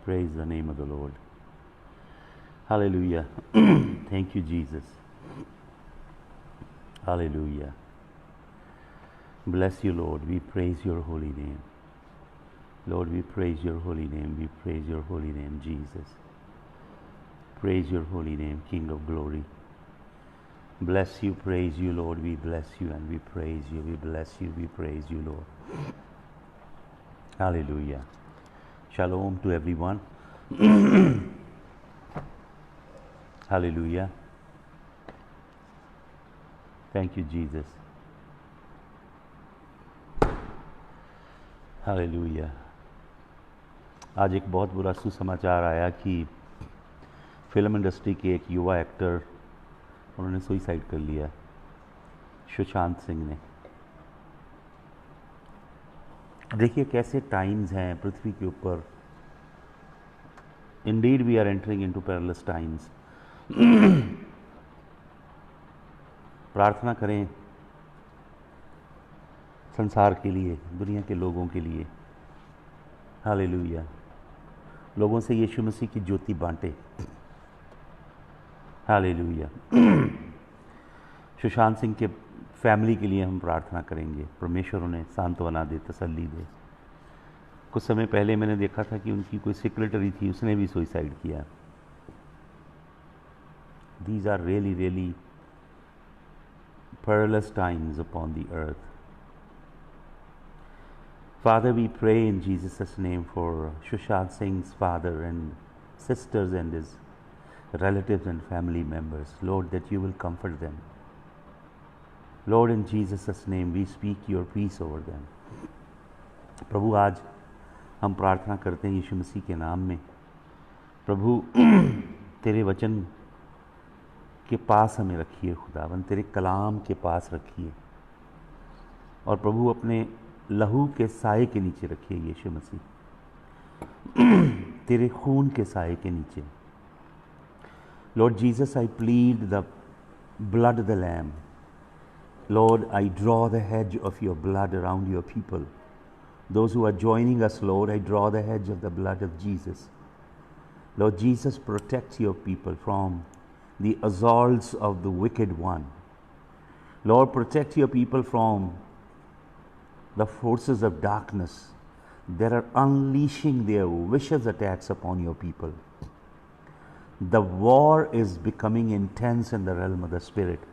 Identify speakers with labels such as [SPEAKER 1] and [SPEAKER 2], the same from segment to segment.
[SPEAKER 1] Praise the name of the Lord. Hallelujah. Thank you, Jesus. Hallelujah. Bless you, Lord. We praise your holy name. Lord, we praise your holy name. We praise your holy name, Jesus. Praise your holy name, King of glory. Bless you, praise you, Lord. We bless you and we praise you. We bless you, we praise you, Lord. Hallelujah. Shalom to everyone. Hallelujah. Thank you, Jesus. Hallelujah. आज एक बहुत बुरा सुसमाचार आया कि film industry के एक युवा एक्टर उन्होंने सुसाइड कर लिया, सुशांत सिंह ने। देखिए कैसे टाइम्स हैं पृथ्वी के ऊपर। Indeed we are entering into perilous times. प्रार्थना करें संसार के लिए, दुनिया के लोगों के लिए। हालेलुया। लोगों से यीशु मसीह की ज्योति बांटे। हालेलुया। सुशांत सिंह के फैमिली के लिए हम प्रार्थना करेंगे, परमेश्वर उन्हें सांत्वना दे, तसल्ली दे। कुछ समय पहले मैंने देखा था कि उनकी कोई सेक्रेटरी थी, उसने भी सुसाइड किया। These are really really perilous times upon the earth. Father, we pray in Jesus' name for Sushant Singh's father and sisters and his relatives and family members. Lord, that you will comfort them. Lord, in Jesus' name, we speak your peace over them. प्रभु, आज हम प्रार्थना करते हैं यीशु मसीह के नाम में। प्रभु, तेरे वचन के पास हमें रखिए खुदावन, तेरे कलाम के पास रखिए, और प्रभु अपने लहू के साए के नीचे रखिए यीशु मसीह, तेरे खून के साए के नीचे। Lord Jesus, I plead the blood the lamb. Lord, I draw the hedge of your blood around your people. Those who are joining us, Lord, I draw the hedge of the blood of Jesus. Lord Jesus, protect your people from the assaults of the wicked one. Lord, protect your people from the forces of darkness that are unleashing their vicious attacks upon your people. The war is becoming intense in the realm of the Spirit.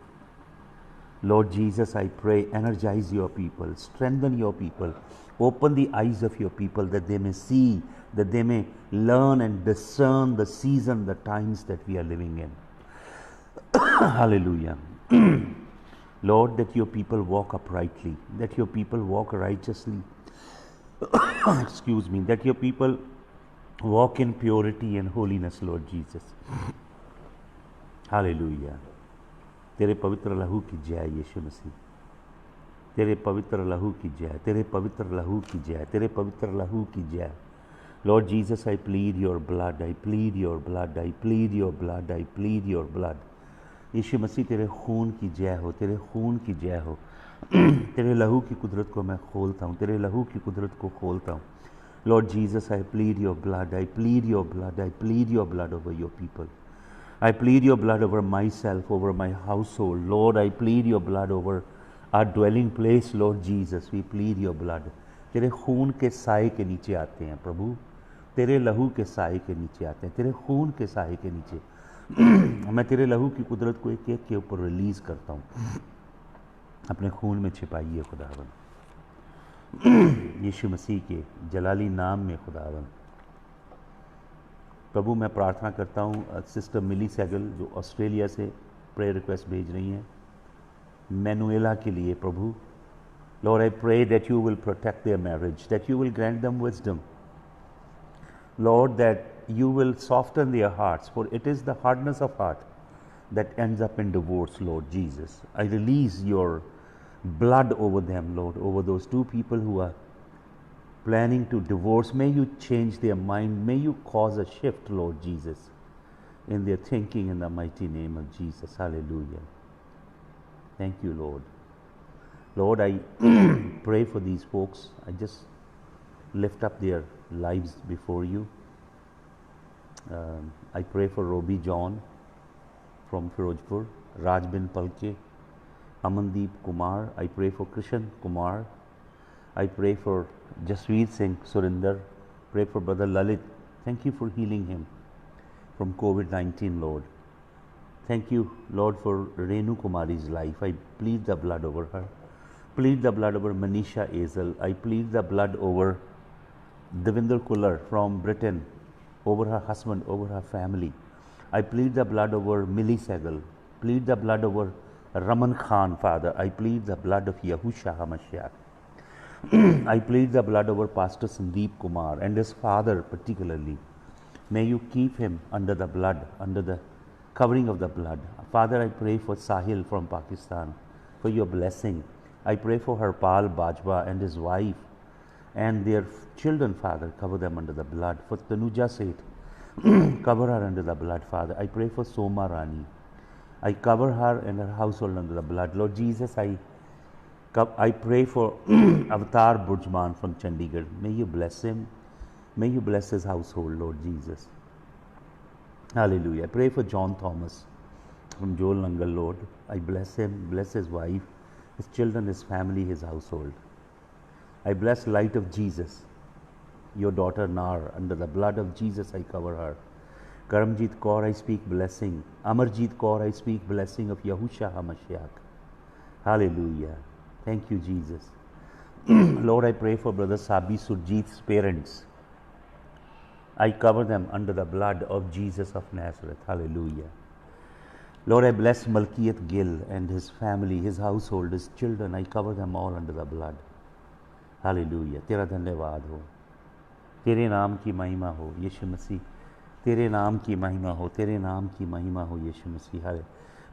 [SPEAKER 1] Lord Jesus, I pray, energize your people, strengthen your people, open the eyes of your people that they may see, that they may learn and discern the season, the times that we are living in. Hallelujah. Lord, that your people walk uprightly, that your people walk righteously. Excuse me, that your people walk in purity and holiness, Lord Jesus. Hallelujah. तेरे पवित्र लहू की जय यीशु मसीह, तेरे पवित्र लहू की जय, तेरे पवित्र लहू की जय, तेरे पवित्र लहू की जय। Lord Jesus, I plead your blood, I plead your blood, I plead your blood, I plead your blood. यीशु मसीह, तेरे खून की जय हो, तेरे खून की जय हो। तेरे लहू की कुदरत को मैं खोलता हूँ, तेरे लहू की कुदरत को खोलता हूँ। Lord Jesus, I plead your blood, I plead your blood, I plead your blood over your people. I plead your blood over myself, over my household. Lord, I plead your blood over our dwelling place, Lord Jesus. We plead your blood. तेरे खून के साए के नीचे आते हैं प्रभु, तेरे लहू के साए के नीचे आते हैं, तेरे खून के साए के नीचे। मैं तेरे लहू की कुदरत को एक एक के ऊपर रिलीज करता हूँ। अपने खून में छिपाइए खुदावन, यीशु मसीह के जलाली नाम में खुदावन। प्रभु, मैं प्रार्थना करता हूँ सिस्टर मिली सैगल जो ऑस्ट्रेलिया से प्रेयर रिक्वेस्ट भेज रही हैं मैनुएला के लिए। प्रभु, Lord, I pray that you will protect their marriage, that you will grant them wisdom, Lord, that you will soften their hearts, for it is the hardness of heart that ends up in divorce, Lord Jesus. I release your blood over them, Lord, over those two people who are planning to divorce. May you change their mind. May you cause a shift, Lord Jesus, in their thinking, in the mighty name of Jesus. Hallelujah. Thank you, Lord. Lord, I pray for these folks. I just lift up their lives before you. I pray for Roby John from Firozpur, Raj bin Palke, Amandeep Kumar. I pray for Krishan Kumar. I pray for Jasveer Singh Surinder. Pray for Brother Lalit. Thank you for healing him from COVID-19, Lord. Thank you, Lord, for Renu Kumari's life. I plead the blood over her. Plead the blood over Manisha Azel. I plead the blood over Devinder Kullar from Britain, over her husband, over her family. I plead the blood over Millie Segal. Plead the blood over Raman Khan, Father. I plead the blood of Yahusha HaMashiach. I plead the blood over Pastor Sandeep Kumar and his father particularly. May you keep him under the blood, under the covering of the blood. Father, I pray for Sahil from Pakistan, for your blessing. I pray for Harpal Bajwa and his wife and their children, Father. Cover them under the blood. For Tanuja Seth, cover her under the blood, Father. I pray for Soma Rani. I cover her and her household under the blood. Lord Jesus, I pray for Avatar Burjman from Chandigarh. May you bless him. May you bless his household, Lord Jesus. Hallelujah. I pray for John Thomas from Joel Nangal, Lord. I bless him, bless his wife, his children, his family, his household. I bless Light of Jesus, your daughter Nar. Under the blood of Jesus, I cover her. Karamjit Kaur, I speak blessing. Amarjit Kaur, I speak blessing of Yahusha HaMashiach. Hallelujah. Thank you, Jesus. Lord, I pray for Brother Sabi Surjit's parents. I cover them under the blood of Jesus of Nazareth. Hallelujah. Lord, I bless Malkiyat Gill and his family, his household, his children. I cover them all under the blood. Hallelujah. तेरा धन्यवाद हो, तेरे नाम की महिमा हो यीशु मसीह, तेरे नाम की महिमा हो, तेरे नाम की महिमा हो यीशु मसीह। हाले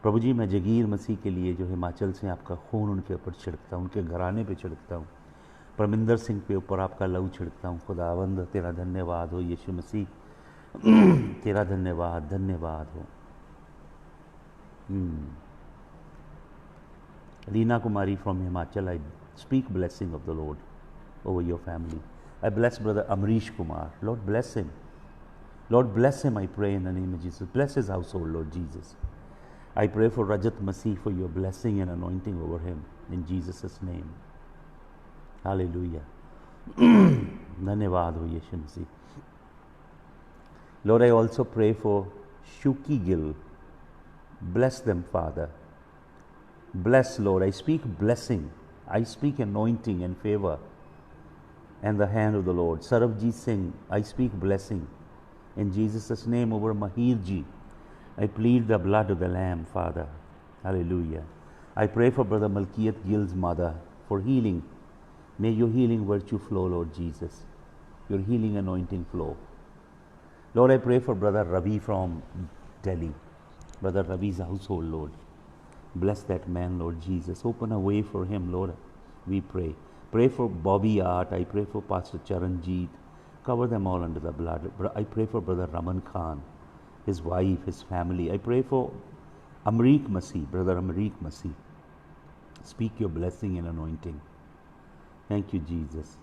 [SPEAKER 1] प्रभु जी, मैं जगीर मसीह के लिए जो हिमाचल से आपका खून उनके ऊपर छिड़कता हूँ, उनके घराने पे छिड़कता हूँ, परमिंदर सिंह के ऊपर आपका लहू छिड़कता हूँ। खुदावंद तेरा धन्यवाद हो यीशु मसीह, तेरा धन्यवाद, धन्यवाद हो। रीना कुमारी from Himachal, I speak blessing of the Lord over your family. I bless Brother Amrish Kumar. Lord, bless him. Lord, bless him, I pray in the name of Jesus. Bless his household, Lord Jesus. I pray for Rajat Masih for your blessing and anointing over him in Jesus' name. Hallelujah. धन्यवाद हो यीशु मसीह। Lord, I also pray for Shuki Gill. Bless them, Father. Bless, Lord. I speak blessing. I speak anointing and favor and the hand of the Lord. Sarabjit Singh, I speak blessing in Jesus' name over Mahirji. I plead the blood of the Lamb, Father. Hallelujah. I pray for Brother Malkiyat Gill's mother for healing. May your healing virtue flow, Lord Jesus. Your healing anointing flow. Lord, I pray for Brother Ravi from Delhi. Brother Ravi's household, Lord. Bless that man, Lord Jesus. Open a way for him, Lord. We pray. Pray for Bobby Art. I pray for Pastor Charanjit. Cover them all under the blood. I pray for Brother Raman Khan, his wife, his family. I pray for Amrik Masih, Brother Amrik Masih. Speak your blessing and anointing. Thank you, Jesus.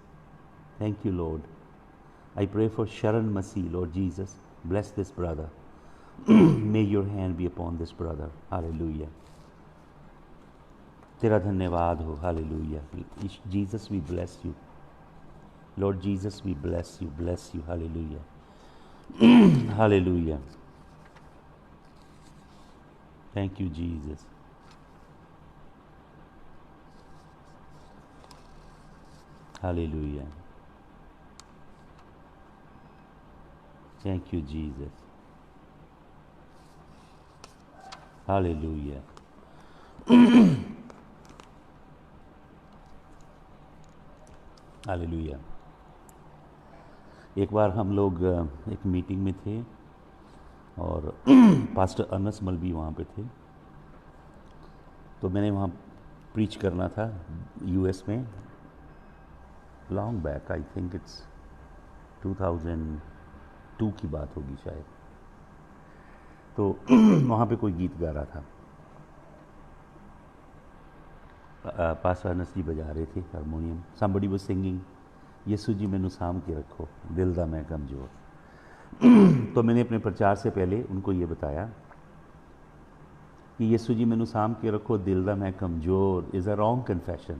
[SPEAKER 1] Thank you, Lord. I pray for Sharan Masih, Lord Jesus. Bless this brother. May your hand be upon this brother. Hallelujah. तेरा धन्यवाद हो। Hallelujah. Jesus, we bless you. Lord Jesus, we bless you. Bless you. Hallelujah. Hallelujah. Thank you, Jesus. Hallelujah. Thank you, Jesus. Hallelujah. Hallelujah. एक बार हम लोग एक meeting में थे और पास्टर अनस मलवी वहाँ पे थे, तो मैंने वहाँ प्रीच करना था यूएस में, long back, I think it's 2002 की बात होगी शायद। तो वहाँ पे कोई गीत गा रहा था, पास्टर अनस जी बजा रहे थे हारमोनियम। समबडी वाज सिंगिंग, यीशु जी मैनू साम के रखो, दिल दा मैं कमजोर। तो मैंने अपने प्रचार से पहले उनको ये बताया कि यीशु जी मैनू साम के रखो दिल दा मैं कमज़ोर इज़ अ रॉन्ग कन्फेशन।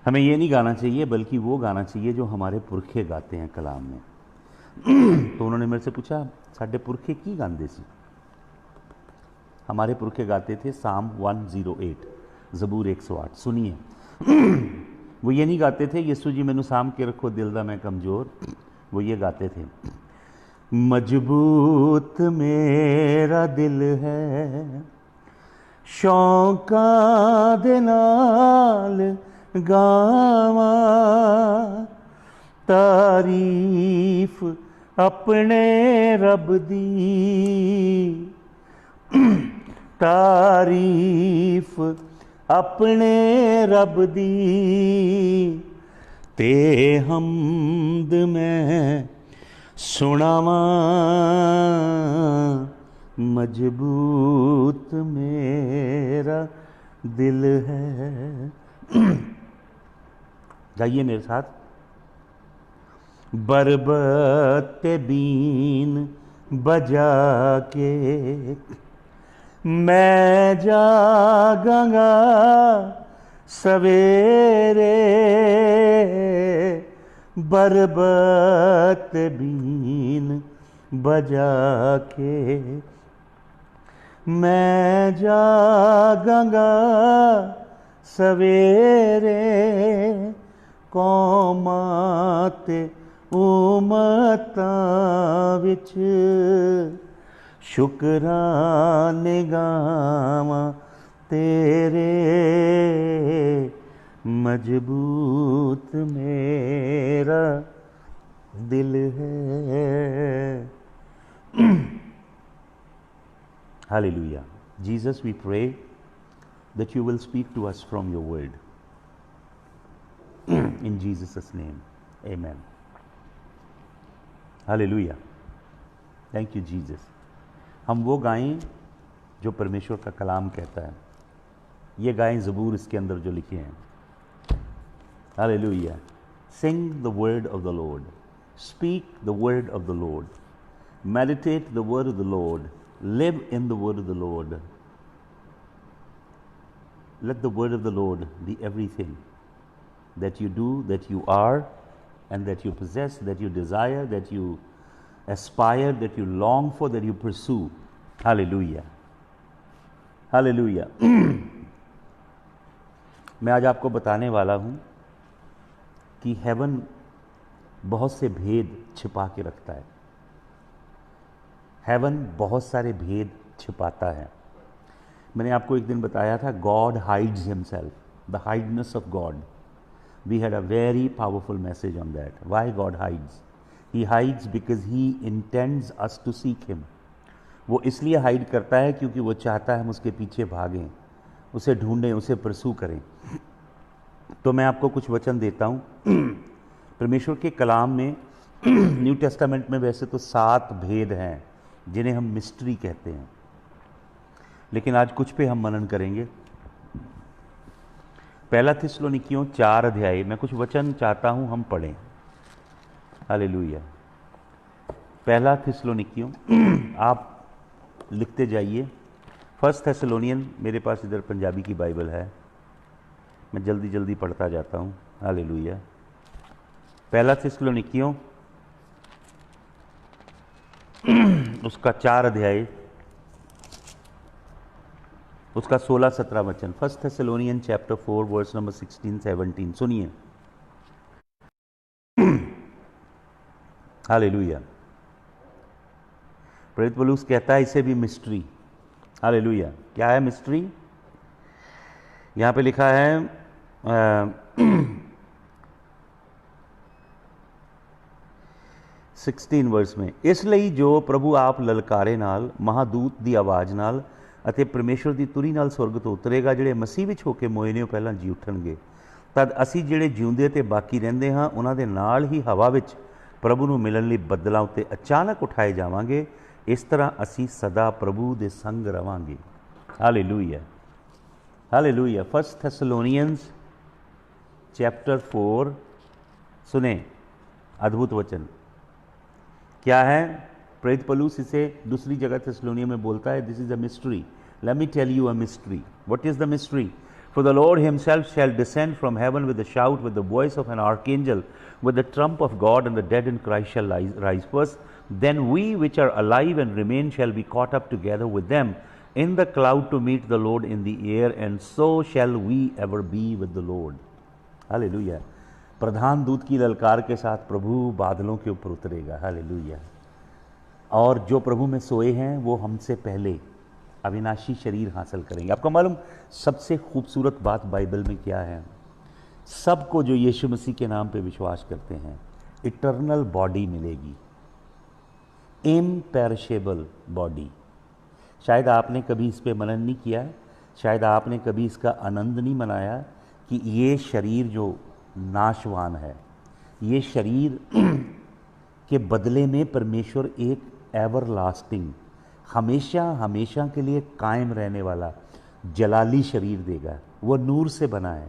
[SPEAKER 1] हमें ये नहीं गाना चाहिए, बल्कि वो गाना चाहिए जो हमारे पुरखे गाते हैं कलाम में। तो उन्होंने मेरे से पूछा साढ़े पुरखे की गाते सी? हमारे पुरखे गाते थे साम 108, ज़बूर 108। सुनिए, वो ये नहीं गाते थे यीशु जी मैनू साम के रखो दिल दा मैं कमज़ोर, वो ये गाते थे मजबूत मेरा दिल है शौका दे नाल गावा तारीफ अपने रब दी, तारीफ अपने रब दी ते हमद मैं सुनावा मजबूत मेरा दिल है। गाइए मेरे साथ। बरबत बीन बजा के मैं जागांगा सवेरे, बरबत बीन बजा के मैं जागांगा सवेरे, कौमां ते उम्मतां विच शुकराने गावां तेरे, मजबूत मेरा दिल है। Hallelujah. Jesus, we pray that you will speak to us from your word. In Jesus' name, amen. Hallelujah. Thank you, Jesus. हम वो गाएं जो परमेश्वर का कलाम कहता है। ये गाएं ज़बूर इसके अंदर जो लिखे हैं। Hallelujah. Sing the word of the Lord. Speak the word of the Lord. Meditate the word of the Lord. Live in the word of the Lord. Let the word of the Lord be everything that you do, that you are, and that you possess, that you desire, that you aspire, that you long for, that you pursue. Hallelujah. Hallelujah. मैं आज आपको बताने वाला हूँ कि haven बहुत से भेद छिपा के रखता है। हेवन बहुत सारे भेद छिपाता है। मैंने आपको एक दिन बताया था God hides himself, the hiddenness of God. We had a very powerful message on that. Why God hides? He hides because he intends us to seek him. वो इसलिए हाइड करता है क्योंकि वो चाहता है हम उसके पीछे भागें, उसे ढूंढें, उसे परसू करें। तो मैं आपको कुछ वचन देता हूँ परमेश्वर के कलाम में। न्यू टेस्टामेंट में वैसे तो 7 भेद हैं जिन्हें हम मिस्ट्री कहते हैं, लेकिन आज कुछ पे हम मनन करेंगे। पहला थिस्सलुनीकियों 4 अध्याय, मैं कुछ वचन चाहता हूं हम पढ़ें। हालेलुया। पहला थिस्सलुनीकियों, आप लिखते जाइए। फर्स्ट थेसलोनियन, मेरे पास इधर पंजाबी की बाइबल है, मैं जल्दी जल्दी पढ़ता जाता हूं। हालेलुया। पहला थिस्सलुनीकियों उसका 4 अध्याय, उसका 16-17 वचन। First Thessalonian chapter 4 verse number 16-17 सुनिए। हालेलुया। प्रेरित पौलुस कहता है इसे भी मिस्ट्री। हालेलुया। क्या है मिस्ट्री? यहां पे लिखा है 16 वर्स में, इसलिए जो प्रभु आप ललकारे नाल, महादूत दी आवाज़ नाल ਅਤੇ परमेश्वर ਦੀ ਤੁਰੀ ਨਾਲ स्वर्ग ਤੋਂ ਉਤਰੇਗਾ, ਜਿਹੜੇ ਮਸੀਹ ਵਿੱਚ ਹੋ ਕੇ ਮੋਏ ਨੇ ਉਹ ਪਹਿਲਾਂ ਜੀ ਉੱਠਣਗੇ। ਤਦ ਅਸੀਂ ਜਿਹੜੇ ਜਿਉਂਦੇ ਤੇ ਬਾਕੀ ਰਹਿੰਦੇ ਹਾਂ ਉਹਨਾਂ ਦੇ ਨਾਲ ਹੀ ਹਵਾ ਵਿੱਚ ਪ੍ਰਭੂ ਨੂੰ ਮਿਲਣ ਲਈ ਬੱਦਲਾਂ ਉੱਤੇ ਅਚਾਨਕ ਉਠਾਏ ਜਾਵਾਂਗੇ। ਇਸ ਤਰ੍ਹਾਂ ਅਸੀਂ ਸਦਾ ਪ੍ਰਭੂ ਦੇ ਸੰਗ ਰਵਾਂਗੇ। Hallelujah. Hallelujah. First Thessalonians chapter 4 सुने, अद्भुत वचन। क्या है? प्रेरित पौलुस इसे दूसरी जगह थेसलोनिया में बोलता है, this is a mystery, let me tell you a mystery. What is the mystery? For the Lord himself shall descend from heaven with a shout, with the voice of an archangel, with the trump of God, and the dead in Christ shall rise first. Then we which are alive and remain shall be caught up together with them in the cloud to meet the Lord in the air, and so shall we ever be with the Lord. Hallelujah. प्रधान दूत की ललकार के साथ प्रभु बादलों के ऊपर उतरेगा. हालेलुया. और जो प्रभु में सोए हैं वो हमसे पहले अविनाशी शरीर हासिल करेंगे. आपको मालूम सबसे खूबसूरत बात बाइबल में क्या है? सबको जो यीशु मसीह के नाम पे विश्वास करते हैं इटर्नल बॉडी मिलेगी, इम्पेरिशेबल बॉडी. शायद आपने कभी इस पे मनन नहीं किया, शायद आपने कभी इसका आनंद नहीं मनाया कि ये शरीर जो नाशवान है, ये शरीर के बदले में परमेश्वर एक एवरलास्टिंग, हमेशा हमेशा के लिए कायम रहने वाला जलाली शरीर देगा. वो नूर से बना है.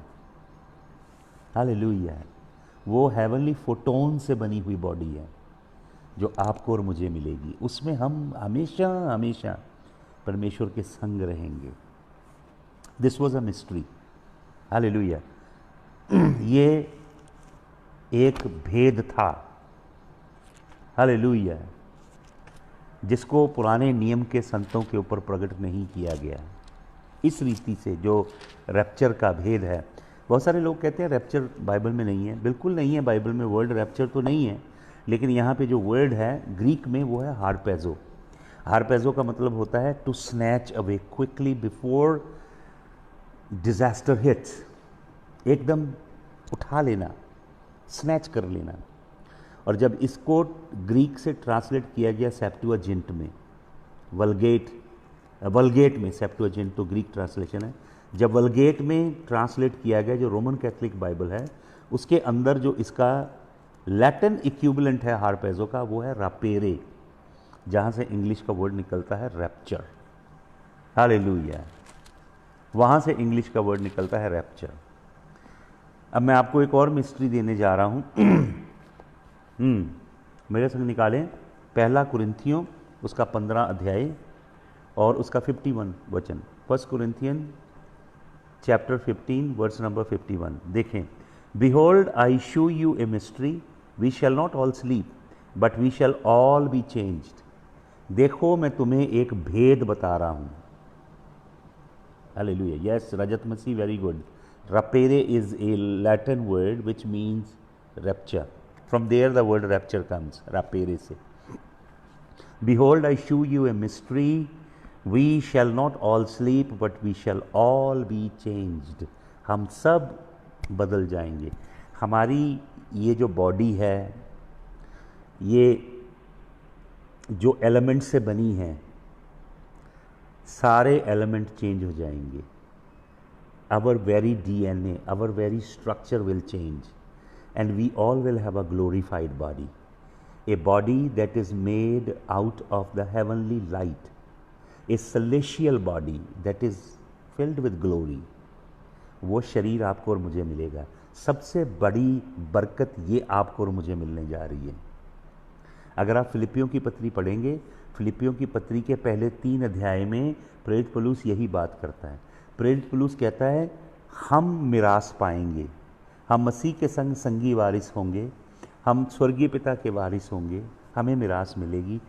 [SPEAKER 1] हालेलुया. वो हेवनली फोटोन से बनी हुई बॉडी है जो आपको और मुझे मिलेगी. उसमें हम हमेशा हमेशा परमेश्वर के संग रहेंगे. This was a mystery. Hallelujah. ये एक भेद था. हालेलुया. जिसको पुराने नियम के संतों के ऊपर प्रकट नहीं किया गया. इस रीति से जो रैप्चर का भेद है, बहुत सारे लोग कहते हैं रैप्चर बाइबल में नहीं है. बिल्कुल नहीं है. बाइबल में वर्ड रैप्चर तो नहीं है, लेकिन यहाँ पे जो वर्ड है ग्रीक में वो है हारपेजो. हारपेजो का मतलब होता है to snatch away quickly before disaster hits. एकदम उठा लेना, स्नैच कर लेना. और जब इसको ग्रीक से ट्रांसलेट किया गया सेप्टुअजिंट में, वलगेट में, सेप्टुअजिंट तो ग्रीक ट्रांसलेशन है, जब वलगेट में ट्रांसलेट किया गया जो रोमन कैथलिक बाइबल है, उसके अंदर जो इसका लैटिन इक्विवेलेंट है हारपेजो का वो है रापेरे, जहाँ से इंग्लिश का वर्ड निकलता है रैप्चर. हालेलुया. वहाँ से इंग्लिश का वर्ड निकलता है रैप्चर. अब मैं आपको एक और मिस्ट्री देने जा रहा हूँ. मेरे संग निकालें पहला कुरिन्थियों उसका 15 अध्याय और उसका 51 वचन. 1 कुरिन्थियन चैप्टर 15 वर्स नंबर 51. देखें. Behold I show you a mystery, we shall not all sleep but we shall all be changed. देखो मैं तुम्हें एक भेद बता रहा हूँ. Hallelujah. Yes, Rajat Masih, very good. rapere is a Latin word which means rapture. From there the word rapture comes, rapere se. Behold, I shew you a mystery, we shall not all sleep but we shall all be changed. हम सब बदल जाएंगे. हमारी ये जो body है, ये जो एलिमेंट से बनी है, सारे एलिमेंट चेंज हो जाएंगे. Our very DNA, our very structure will change, and we all will have a glorified body, a body that is made out of the heavenly light, a celestial body that is filled with glory. वो शरीर आपको और मुझे मिलेगा. सबसे बड़ी बरकत ये आपको और मुझे मिलने जा रही है. अगर आप फिलिपियों की पत्री पढ़ेंगे, फिलिपियों की पत्री के पहले 3 अध्याय में प्रेरित पौलुस यही बात करता है. प्रेरित पौलुस कहता है हम मिरास पाएंगे, हम मसीह के संग संगी वारिस होंगे, हम स्वर्गीय पिता के वारिस होंगे, हमें मिरास मिलेगी.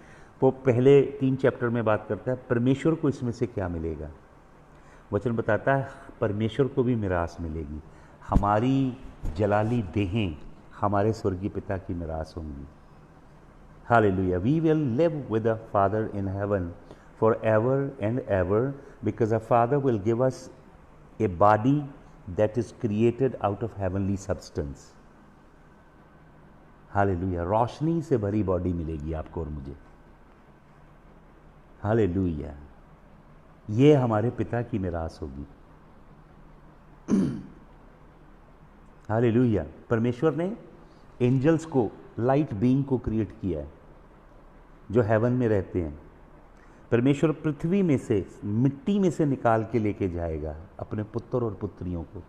[SPEAKER 1] वो पहले 3 चैप्टर में बात करता है परमेश्वर को इसमें से क्या मिलेगा. वचन बताता है परमेश्वर को भी मिरास मिलेगी. हमारी जलाली देहें हमारे स्वर्गीय पिता की मिरास होंगी. Hallelujah. We will live with the father in heaven forever and ever, because our Father will give us a body that is created out of heavenly substance. Hallelujah. रोशनी से भरी बॉडी मिलेगी आपको और मुझे. हालेलुया. ये हमारे पिता की मिरास होगी. हालेलुया. परमेश्वर ने एंजल्स को, लाइट बीइंग को क्रिएट किया है जो हेवन में रहते हैं. परमेश्वर पृथ्वी में से, मिट्टी में से निकाल के लेके जाएगा अपने पुत्र और पुत्रियों को,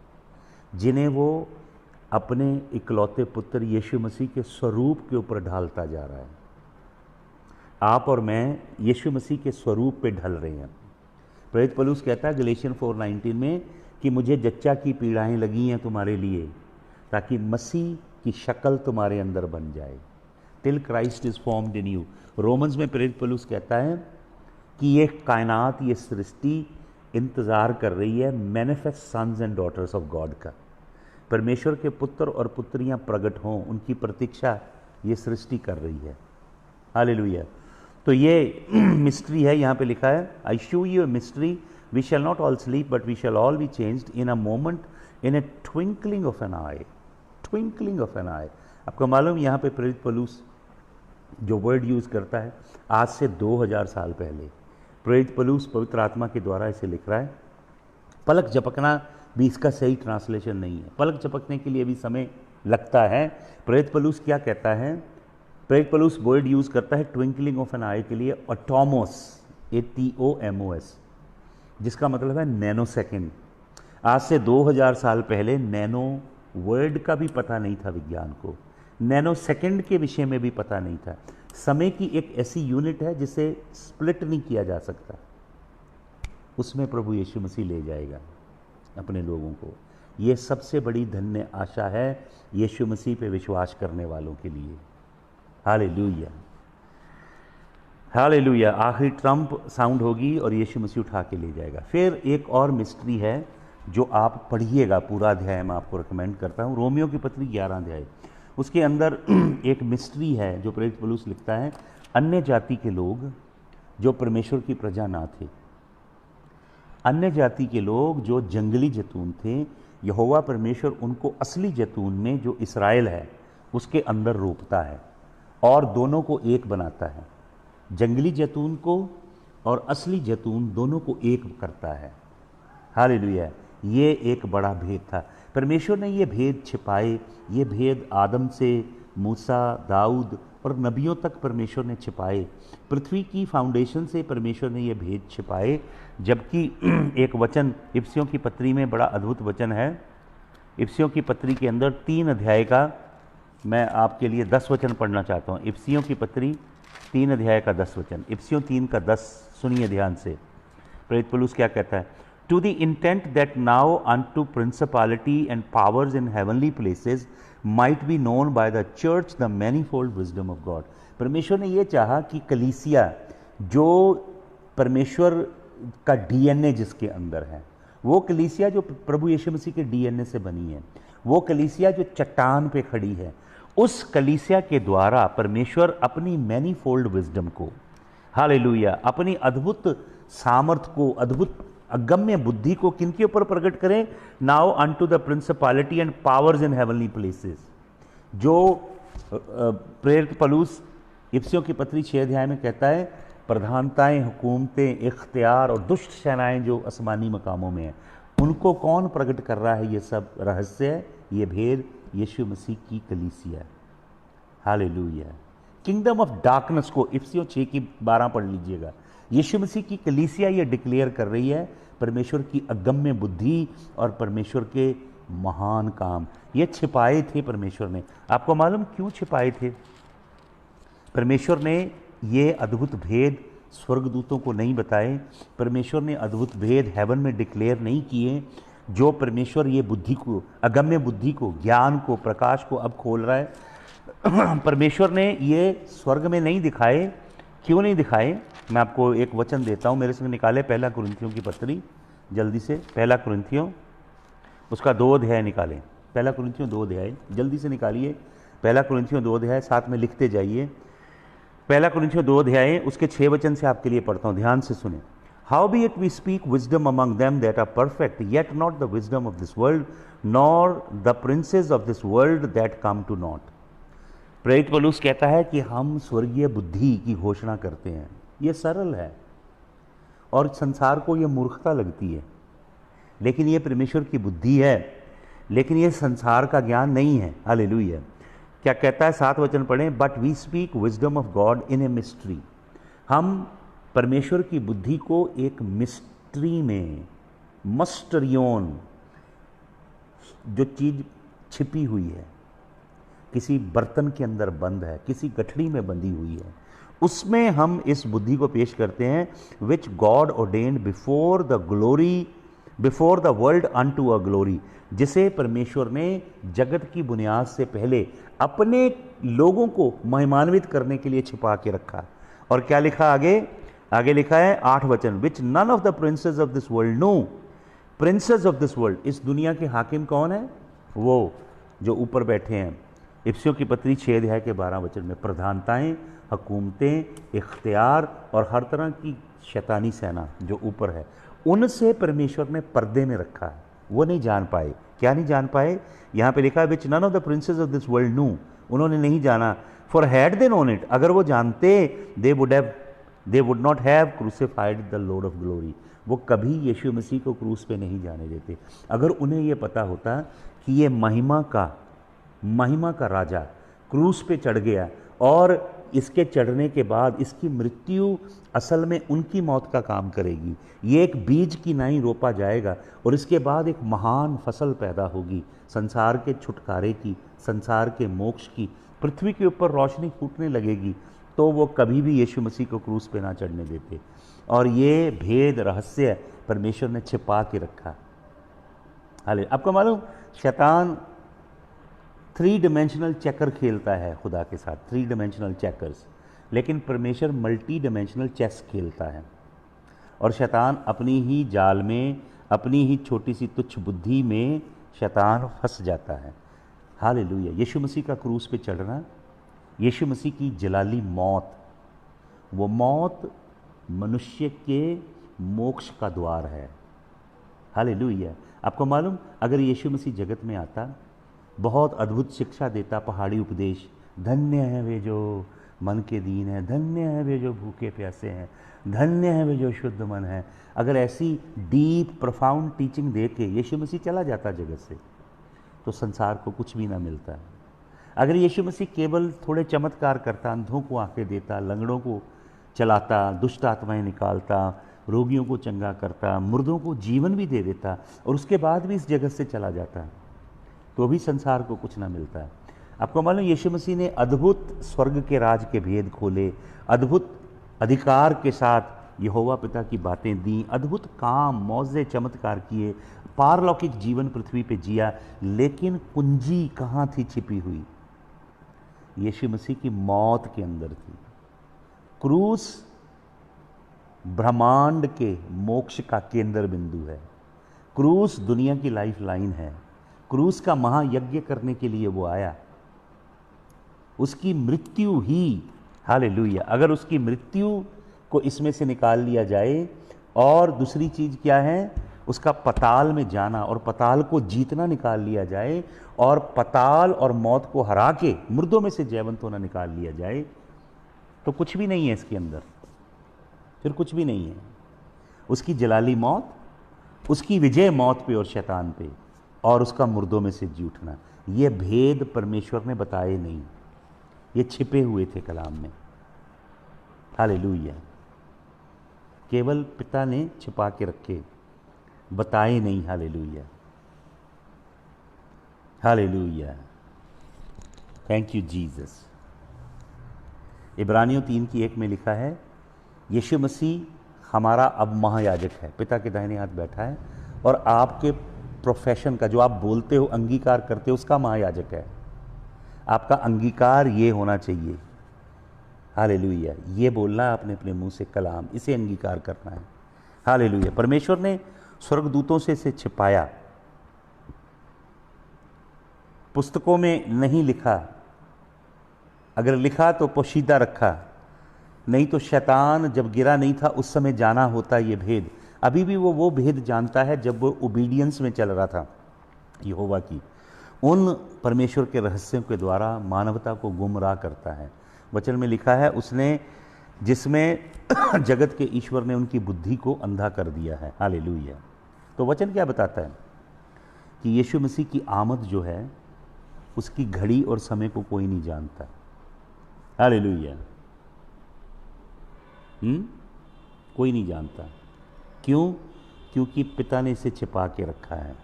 [SPEAKER 1] जिन्हें वो अपने इकलौते पुत्र यीशु मसीह के स्वरूप के ऊपर ढालता जा रहा है. आप और मैं यीशु मसीह के स्वरूप पे ढल रहे हैं। प्रेरित पौलुस कहता है गलेशियन 4:19 में कि मुझे जच्चा की पीड़ाएं लगी हैं तुम्हारे लिए, ताकि मसीह की शक्ल तुम्हारे अंदर बन जाए, till Christ is formed in you. Romans में प्रेरित पौलुस कहता है कि ये कायनात, ये सृष्टि इंतज़ार कर रही है manifest sons and daughters of God का। परमेश्वर के पुत्र और पुत्रियां प्रकट हों, उनकी प्रतीक्षा ये सृष्टि कर रही है। हालेलुया। तो ये मिस्ट्री है, यहाँ पे लिखा है I show you a mystery, we shall not all sleep but we shall all be changed in a moment, in a twinkling of an eye, twinkling of an eye. आपको मालूम यहाँ पे प्रेरित पौलुस जो वर्ड यूज़ करता है आज से 2000 साल पहले प्रेरित पौलुस पवित्र आत्मा के द्वारा इसे लिख रहा है। पलक झपकना भी इसका सही ट्रांसलेशन नहीं है, पलक झपकने के लिए भी समय लगता है। प्रेरित पौलुस क्या कहता है? प्रेरित पौलुस वर्ड यूज़ करता है ट्विंकलिंग ऑफ एन आई के लिए ऑटोमोस, ATOMOS, जिसका मतलब है नैनो सेकेंड। आज से 2000 साल पहले नैनो वर्ड का भी पता नहीं था विज्ञान को, नैनो सेकेंड के विषय में भी पता नहीं था। समय की एक ऐसी यूनिट है जिसे स्प्लिट नहीं किया जा सकता, उसमें प्रभु यीशु मसीह ले जाएगा अपने लोगों को। ये सबसे बड़ी धन्य आशा है यीशु मसीह पे विश्वास करने वालों के लिए। Hallelujah, hallelujah. आखिरी ट्रम्प साउंड होगी और यीशु मसीह उठा के ले जाएगा। फिर एक और मिस्ट्री है जो आप पढ़िएगा, पूरा अध्याय मैं आपको रिकमेंड करता हूँ, रोमियो की पत्री 11 अध्याय। उसके अंदर एक मिस्ट्री है जो प्रेरित पौलुस लिखता है, अन्य जाति के लोग जो परमेश्वर की प्रजा ना थे, अन्य जाति के लोग जो जंगली जैतून थे, यहोवा परमेश्वर उनको असली जैतून में जो इस्राएल है उसके अंदर रोपता है और दोनों को एक बनाता है। जंगली जैतून को और असली जैतून दोनों को एक करता है। हालेलुया। ये एक बड़ा भेद था। परमेश्वर ने ये भेद छिपाए, ये भेद आदम से मूसा, दाऊद और नबियों तक परमेश्वर ने छिपाए। पृथ्वी की फाउंडेशन से परमेश्वर ने ये भेद छिपाए, जबकि एक वचन इफिसियों की पत्री में बड़ा अद्भुत वचन है। इफिसियों की पत्री के अंदर 3 अध्याय का मैं आपके लिए 10 वचन पढ़ना चाहता हूँ। इफिसियों की पत्री 3 अध्याय का 10 वचन, इफिसियों 3 का 10 सुनिए ध्यान से। प्रेरित पौलुस क्या कहता है? To the intent that now unto principality and powers in heavenly places might be known by the church the manifold wisdom of God। परमेश्वर ने ये चाहा कि कलीसिया, जो परमेश्वर का डीएनए जिसके अंदर है, वो कलीसिया जो प्रभु यीशु मसीह के डीएनए से बनी है, वो कलीसिया जो चट्टान पे खड़ी है, उस कलीसिया के द्वारा परमेश्वर अपनी मैनीफोल्ड विजडम को, हालेलुया, अपनी अद्भुत सामर्थ को, अद्भुत अगम्य बुद्धि को किनके ऊपर प्रकट करें? Now unto the principality and powers in heavenly places. जो प्रेरित पौलुस इफिसियों की पत्री 6 अध्याय में कहता है, प्रधानताएं, हुकूमतें, इख्तियार और दुष्ट सेनाएं जो आसमानी मकामों में हैं, उनको कौन प्रकट कर रहा है? ये सब रहस्य है, ये भेद यीशु मसीह की कलीसिया। हालेलुया। किंगडम ऑफ डार्कनेस को इफिसियों 6 की 12 पढ़ लीजिएगा। यीशु मसीह की कलीसिया ये डिक्लेयर कर रही है परमेश्वर की अगम्य बुद्धि और परमेश्वर के महान काम। ये छिपाए थे परमेश्वर ने। आपको मालूम क्यों छिपाए थे? परमेश्वर ने ये अद्भुत भेद स्वर्गदूतों को नहीं बताए, परमेश्वर ने अद्भुत भेद हेवन में डिक्लेयर नहीं किए, जो परमेश्वर ये बुद्धि को, अगम्य बुद्धि को, ज्ञान को, प्रकाश को अब खोल रहा है। परमेश्वर ने ये स्वर्ग में नहीं दिखाए। क्यों नहीं दिखाए? मैं आपको एक वचन देता हूँ, मेरे संग निकाले 1 कुरिन्थियों की पत्री जल्दी से। 1 कुरिन्थियों उसका 2 अध्याय निकालें। 1 कुरिन्थियों 2 अध्याय जल्दी से निकालिए। 1 कुरिन्थियों 2 अध्याय साथ में लिखते जाइए। 1 कुरिन्थियों 2 अध्याय उसके 6 वचन से आपके लिए पढ़ता हूँ, ध्यान से सुने। How be it we speak wisdom among them that are perfect, yet not the wisdom of this world, nor the princes of this world that come to nought. प्रेरित पौलुस कहता है कि हम स्वर्गीय बुद्धि की घोषणा करते हैं। ये सरल है और संसार को ये मूर्खता लगती है, लेकिन ये परमेश्वर की बुद्धि है, लेकिन ये संसार का ज्ञान नहीं है। हालेलुया। क्या कहता है? 7 वचन पढ़ें। But we speak wisdom of God in a mystery. हम परमेश्वर की बुद्धि को एक मिस्ट्री में, मस्टरियोन, जो चीज छिपी हुई है, किसी बर्तन के अंदर बंद है, किसी गठरी में बंधी हुई है, उसमें हम इस बुद्धि को पेश करते हैं, which God ordained before the glory, before the world unto a glory, जिसे परमेश्वर ने जगत की बुनियाद से पहले अपने लोगों को महिमान्वित करने के लिए छिपा के रखा। और क्या लिखा आगे? आगे लिखा है 8 वचन, which none of the princes of this world know. Princes of this world, इस दुनिया के हाकिम कौन है? वो जो ऊपर बैठे हैं। इफ्सियों की पत्री 6 अध्याय के 12 वचन में प्रधानताएं, हुकूमतें, इख्तियार और हर तरह की शैतानी सेना जो ऊपर है, उनसे परमेश्वर ने पर्दे में रखा है। वो नहीं जान पाए। क्या नहीं जान पाए? यहाँ पे लिखा है which none of the princes of this world know, उन्होंने नहीं जाना। For had they known it, अगर वो जानते, they would not have crucified the Lord of glory, वो कभी यीशु मसीह को क्रूस पे नहीं जाने देते। अगर उन्हें ये पता होता कि ये महिमा का राजा क्रूस पे चढ़ गया और इसके चढ़ने के बाद इसकी मृत्यु असल में उनकी मौत का काम करेगी, ये एक बीज की नाई रोपा जाएगा और इसके बाद एक महान फसल पैदा होगी, संसार के छुटकारे की, संसार के मोक्ष की, पृथ्वी के ऊपर रोशनी फूटने लगेगी, तो वो कभी भी यीशु मसीह को क्रूस पे ना चढ़ने देते। और ये भेद रहस्य परमेश्वर ने छिपा के रखा। हाले, आपको मालूम, शैतान 3 डिमेंशनल चेकर खेलता है खुदा के साथ, 3 डिमेंशनल चेकर्स, लेकिन परमेश्वर मल्टी डिमेंशनल चेस खेलता है। और शैतान अपनी ही जाल में, अपनी ही छोटी सी तुच्छ बुद्धि में शैतान फंस जाता है। हालेलुया। यीशु मसीह का क्रूस पे चढ़ना, यीशु मसीह की जलाली मौत, वो मौत मनुष्य के मोक्ष का द्वार है। हालेलुया। आपको मालूम, अगर यीशु मसीह जगत में आता, बहुत अद्भुत शिक्षा देता, पहाड़ी उपदेश, धन्य है वे जो मन के दीन है, धन्य है वे जो भूखे प्यासे हैं, धन्य है वे जो शुद्ध मन है, अगर ऐसी डीप प्रोफाउंड टीचिंग दे के यीशु मसीह चला जाता जगत से, तो संसार को कुछ भी ना मिलता। अगर यीशु मसीह केवल थोड़े चमत्कार करता, अंधों को आंखें देता, लंगड़ों को चलाता, दुष्ट आत्माएं निकालता, रोगियों को चंगा करता, मुर्दों को जीवन भी दे देता, और उसके बाद भी इस जगत से चला जाता, तो भी संसार को कुछ ना मिलता है। आपको मालूम, यीशु मसीह ने अद्भुत स्वर्ग के राज के भेद खोले, अद्भुत अधिकार के साथ यहोवा पिता की बातें दी, अद्भुत काम, मौजे, चमत्कार किए, पारलौकिक जीवन पृथ्वी पे जिया, लेकिन कुंजी कहाँ थी छिपी हुई? यीशु मसीह की मौत के अंदर थी। क्रूस ब्रह्मांड के मोक्ष का केंद्र बिंदु है। क्रूस दुनिया की लाइफ लाइन है। क्रूस का महायज्ञ करने के लिए वो आया। उसकी मृत्यु ही, हालेलुया, अगर उसकी मृत्यु को इसमें से निकाल लिया जाए, और दूसरी चीज क्या है, उसका पताल में जाना और पताल को जीतना निकाल लिया जाए, और पताल और मौत को हरा के मुर्दों में से जीवंत होना निकाल लिया जाए, तो कुछ भी नहीं है इसके अंदर, फिर कुछ भी नहीं है। उसकी जलाली मौत, उसकी विजय मौत पे और शैतान पे, और उसका मुर्दों में से जी उठना, ये भेद परमेश्वर ने बताए नहीं, ये छिपे हुए थे कलाम में। हालेलुया। केवल पिता ने छिपा के रखे, बताए नहीं। Hallelujah, hallelujah, thank you Jesus. इब्रानियों 3:1 में लिखा है, यीशु मसीह हमारा अब महायाजक है, पिता के दाहिने हाथ बैठा है, और आपके प्रोफेशन का, जो आप बोलते हो, अंगीकार करते हो, उसका महायाजक है। आपका अंगीकार ये होना चाहिए। हालेलुया। ये बोलना आपने अपने मुंह से कलाम, इसे अंगीकार करना है। हालेलुया। परमेश्वर ने स्वर्गदूतों से इसे छिपाया, पुस्तकों में नहीं लिखा, अगर लिखा तो पोशीदा रखा, नहीं तो शैतान जब गिरा नहीं था उस समय जाना होता ये भेद। अभी भी वो भेद जानता है जब वो ओबीडियंस में चल रहा था यहोवा की। उन परमेश्वर के रहस्यों के द्वारा मानवता को गुमराह करता है। वचन में लिखा है, उसने जिसमें जगत के ईश्वर ने उनकी बुद्धि को अंधा कर दिया है। हालेलुया। तो वचन क्या बताता है कि यीशु मसीह की आमद जो है, उसकी घड़ी और समय को कोई नहीं जानता। हालेलुया। कोई नहीं जानता। क्यों? क्योंकि पिता ने इसे छिपा के रखा है।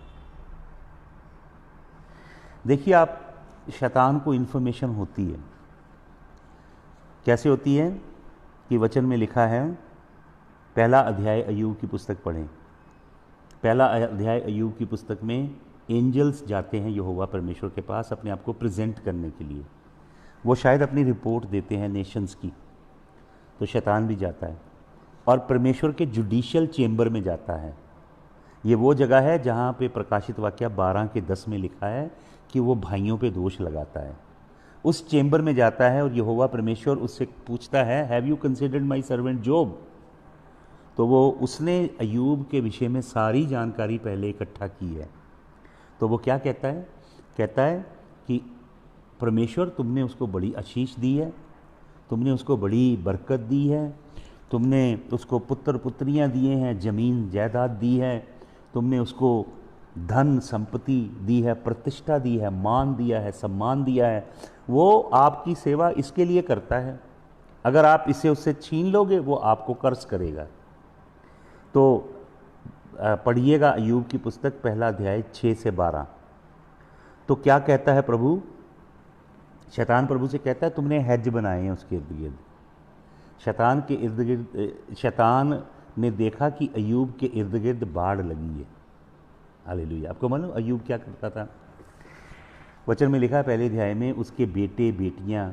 [SPEAKER 1] देखिए, आप शैतान को इन्फॉर्मेशन होती है। कैसे होती है कि वचन में लिखा है, पहला अध्याय अय्यूब की पुस्तक पढ़ें। पहला अध्याय अय्यूब की पुस्तक में एंजल्स जाते हैं यहोवा परमेश्वर के पास अपने आप को प्रेजेंट करने के लिए। वो शायद अपनी रिपोर्ट देते हैं नेशंस की। तो शैतान भी जाता है और परमेश्वर के जुडिशियल चेंबर में जाता है। ये वो जगह है जहाँ पे प्रकाशित वाक्य 12:10 में लिखा है कि वो भाइयों पे दोष लगाता है। उस चेंबर में जाता है और यहोवा परमेश्वर उससे पूछता है, have you considered my servant job? तो वो उसने अय्यूब के विषय में सारी जानकारी पहले इकट्ठा की है। तो वो क्या कहता है? कहता है कि परमेश्वर, तुमने उसको बड़ी आशीष दी है, तुमने उसको बड़ी बरकत दी है, तुमने उसको पुत्र पुत्रियां दिए हैं, ज़मीन जायदाद दी है, तुमने उसको धन संपत्ति दी है, प्रतिष्ठा दी है, मान दिया है, सम्मान दिया है। वो आपकी सेवा इसके लिए करता है। अगर आप इसे उससे छीन लोगे वो आपको कर्ज करेगा। तो पढ़िएगा अय्यूब की पुस्तक पहला अध्याय 6 से 12। तो क्या कहता है प्रभु? शैतान प्रभु से कहता है, तुमने हेज बनाए हैं उसके इर्द गिर्द। शैतान के इर्द गिर्द, शैतान ने देखा कि अय्यूब के इर्द गिर्द बाढ़ लगी है। हालेलुया। आपको मालूम अय्यूब क्या करता था? वचन में लिखा है पहले अध्याय में, उसके बेटे बेटियां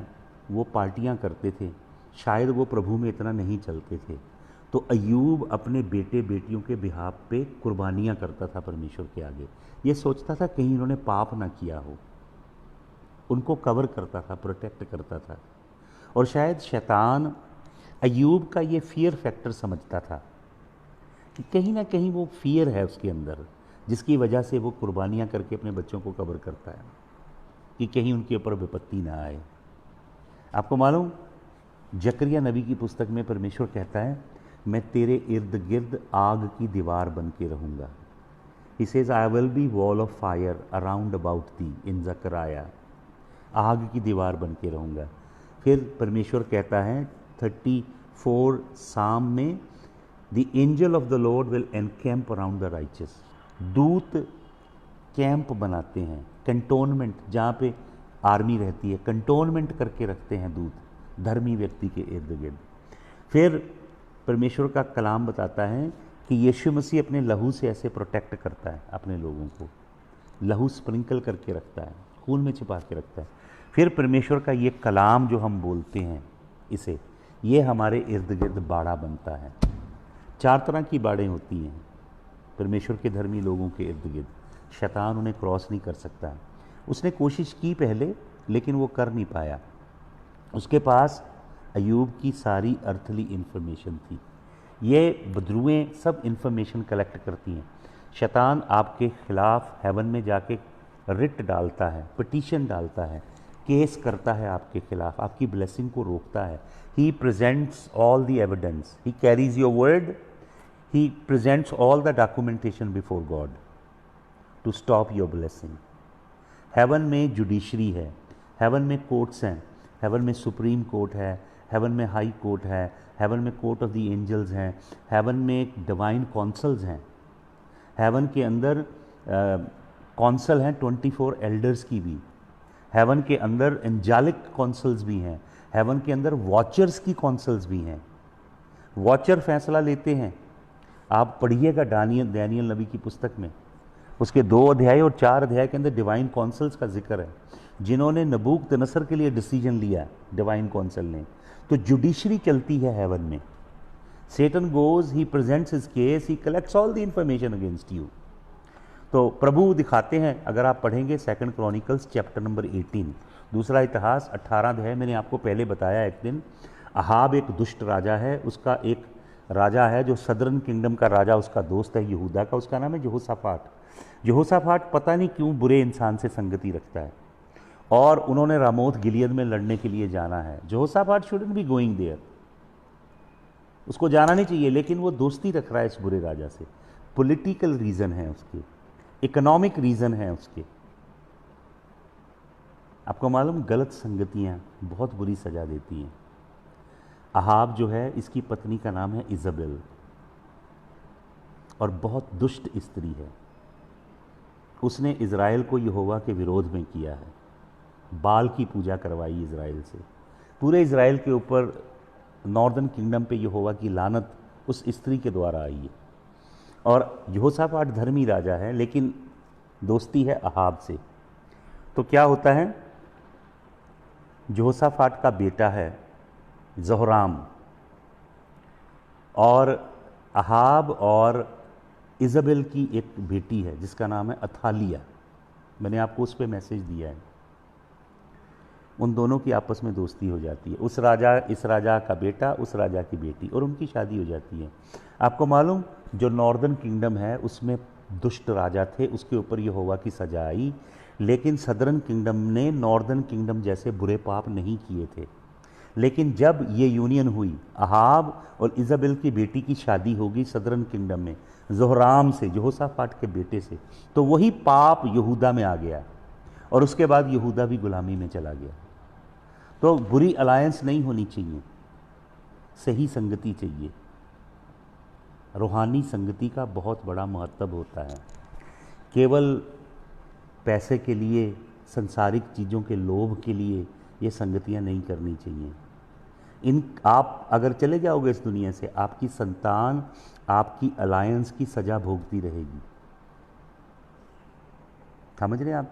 [SPEAKER 1] वो पार्टियां करते थे। शायद वो प्रभु में इतना नहीं चलते थे। तो अय्यूब अपने बेटे बेटियों के बिहाफ पे कुर्बानियां करता था परमेश्वर के आगे। ये सोचता था कहीं इन्होंने पाप ना किया हो। उनको कवर करता था, प्रोटेक्ट करता था। और शायद शैतान अय्यूब का ये फियर फैक्टर समझता था कि कहीं ना कहीं वो फियर है उसके अंदर, जिसकी वजह से वो कुर्बानियां करके अपने बच्चों को कवर करता है कि कहीं उनके ऊपर विपत्ति ना आए। आपको मालूम, जकरिया नबी की पुस्तक में परमेश्वर कहता है, मैं तेरे इर्द गिर्द आग की दीवार बन के रहूँगा। He says, I will be wall of fire around about thee in Zechariah. आग की दीवार बन के रहूँगा। फिर परमेश्वर कहता है 34 साम में, the angel of the Lord will encamp around the righteous. दूत कैंप बनाते हैं, कंटोनमेंट, जहाँ पे आर्मी रहती है, कंटोनमेंट करके रखते हैं दूत धर्मी व्यक्ति के इर्द गिर्द। फिर परमेश्वर का कलाम बताता है कि यीशु मसीह अपने लहू से ऐसे प्रोटेक्ट करता है अपने लोगों को। लहू स्प्रिंकल करके रखता है, खून में छिपा के रखता है। फिर परमेश्वर का ये कलाम जो हम बोलते हैं इसे, ये हमारे इर्द गिर्द बाड़ा बनता है। 4 तरह की बाड़ें होती हैं परमेश्वर के धर्मी लोगों के इर्द गिर्द। शैतान उन्हें क्रॉस नहीं कर सकता। उसने कोशिश की पहले, लेकिन वो कर नहीं पाया। उसके पास अय्यूब की सारी अर्थली इन्फॉर्मेशन थी। ये बदरुएँ सब इन्फॉर्मेशन कलेक्ट करती हैं। शैतान आपके खिलाफ हेवन में जाके रिट डालता है, पिटीशन डालता है, केस करता है आपके खिलाफ, आपकी ब्लेसिंग को रोकता है। He presents all the evidence, he carries your word, he presents all the documentation before God to stop your blessing. Heaven में जुडिशरी है, हेवन में कोर्ट्स हैं, हेवन में सुप्रीम कोर्ट है, हेवन में हाई कोर्ट है, हेवन में court of the angels हैं, हेवन में डिवाइन कौंसल्स हैं। हेवन के अंदर कौंसल हैं 24 एल्डर्स की भी। हेवन के अंदर एंजेलिक कौंसल्स भी हैं। हेवन के अंदर वॉचर्स की कौंसल्स भी हैं। वॉचर फैसला लेते हैं। आप पढ़िएगा डैनियल नबी की पुस्तक में, उसके 2 अध्याय और 4 अध्याय के अंदर डिवाइन कौंसल्स का जिक्र है, जिन्होंने नबूकदनस्सर के लिए डिसीजन लिया डिवाइन कौंसल ने। तो जुडिशरी चलती है हेवन में। Satan goes, he presents his case, he collects all the information against you. तो प्रभु दिखाते हैं, अगर आप पढ़ेंगे 2 क्रॉनिकल्स चैप्टर नंबर 18, दूसरा इतिहास 18 अध्याय। मैंने आपको पहले बताया एक दिन, अहाब एक दुष्ट राजा है। उसका एक राजा है जो सदर्न किंगडम का राजा, उसका दोस्त है यहूदा का, उसका नाम है यहोशापाट। यहोशापाट पता नहीं क्यों बुरे इंसान से संगति रखता है, और उन्होंने रामोत गिलियद में लड़ने के लिए जाना है। यहोशापाट शुडंट बी गोइंग देयर, उसको जाना नहीं चाहिए, लेकिन वो दोस्ती रख रहा है इस बुरे राजा से। पॉलिटिकल रीज़न है उसके, इकोनॉमिक रीज़न है उसके। आपको मालूम, गलत संगतियाँ बहुत बुरी सजा देती हैं। अहाब जो है, इसकी पत्नी का नाम है इज़बेल, और बहुत दुष्ट स्त्री है। उसने इज़राइल को यहोवा के विरोध में किया है। बाल की पूजा करवाई इज़राइल से। पूरे इज़राइल के ऊपर नॉर्दर्न किंगडम पे यहोवा की लानत उस स्त्री के द्वारा आई है। और यहोशापाट धर्मी राजा है, लेकिन दोस्ती है अहाब से। तो क्या होता है, यहोशापाट का बेटा है ज़ोहराम, और अहाब और इज़बेल की एक बेटी है जिसका नाम है अथालिया। मैंने आपको उस पर मैसेज दिया है। उन दोनों की आपस में दोस्ती हो जाती है, इस राजा का बेटा, उस राजा की बेटी, और उनकी शादी हो जाती है। आपको मालूम, जो नॉर्दर्न किंगडम है उसमें दुष्ट राजा थे, उसके ऊपर यहोवा की सजा आई, लेकिन सदर्न किंगडम ने नॉर्दर्न किंगडम जैसे बुरे पाप नहीं किए थे। लेकिन जब ये यूनियन हुई, अहाब और इज़बेल की बेटी की शादी होगी सदर्न किंगडम में ज़ोहराम से, यहोशापाट के बेटे से, तो वही पाप यहूदा में आ गया, और उसके बाद यहूदा भी गुलामी में चला गया। तो बुरी अलायंस नहीं होनी चाहिए, सही संगति चाहिए। रूहानी संगति का बहुत बड़ा महत्व होता है। केवल पैसे के लिए, संसारिक चीज़ों के लोभ के लिए ये संगतियां नहीं करनी चाहिए। आप अगर चले जाओगे इस दुनिया से, आपकी संतान आपकी अलायंस की सजा भोगती रहेगी। समझ रहे हैं आप?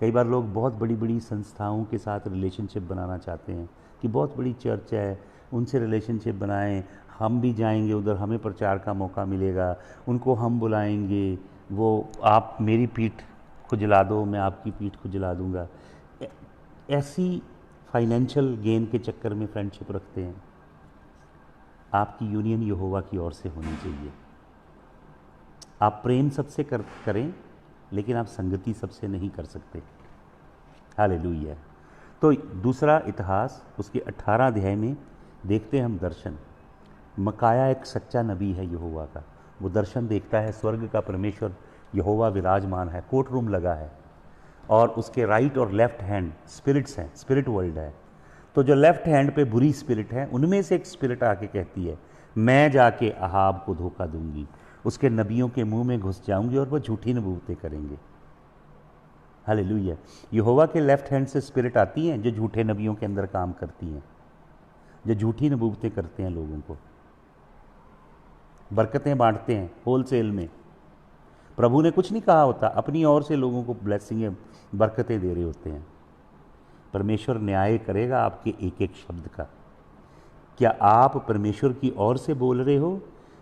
[SPEAKER 1] कई बार लोग बहुत बड़ी बड़ी संस्थाओं के साथ रिलेशनशिप बनाना चाहते हैं कि बहुत बड़ी चर्च है, उनसे रिलेशनशिप बनाएं, हम भी जाएंगे उधर, हमें प्रचार का मौका मिलेगा, उनको हम बुलाएंगे, वो आप मेरी पीठ खुजला दो, मैं आपकी पीठ खुजला दूंगा। ऐसी फाइनेंशियल गेन के चक्कर में फ्रेंडशिप रखते हैं। आपकी यूनियन यहोवा की ओर से होनी चाहिए। आप प्रेम सबसे करें, लेकिन आप संगति सबसे नहीं कर सकते। हालेलुया। तो दूसरा इतिहास, उसके 18 अध्याय में देखते हैं हम दर्शन। मकाया एक सच्चा नबी है यहोवा का। वो दर्शन देखता है, स्वर्ग का परमेश्वर यहोवा विराजमान है, कोर्ट रूम लगा है, और उसके राइट और लेफ्ट हैंड स्पिरिट्स हैं, स्पिरिट वर्ल्ड है। तो जो लेफ्ट हैंड पे बुरी स्पिरिट है, उनमें से एक स्पिरिट आके कहती है, मैं जाके अहाब को धोखा दूंगी, उसके नबियों के मुंह में घुस जाऊंगी और वो झूठी नबूवतें करेंगे। हालेलुया। यहोवा के लेफ्ट हैंड से स्पिरिट आती हैं जो झूठे नबियों के अंदर काम करती हैं, जो झूठी नबूवतें करते हैं, लोगों को बरकतें बांटते हैं होलसेल में। प्रभु ने कुछ नहीं कहा होता, अपनी ओर से लोगों को ब्लेसिंगें, बरकतें दे रहे होते हैं। परमेश्वर न्याय करेगा आपके एक एक शब्द का। क्या आप परमेश्वर की ओर से बोल रहे हो,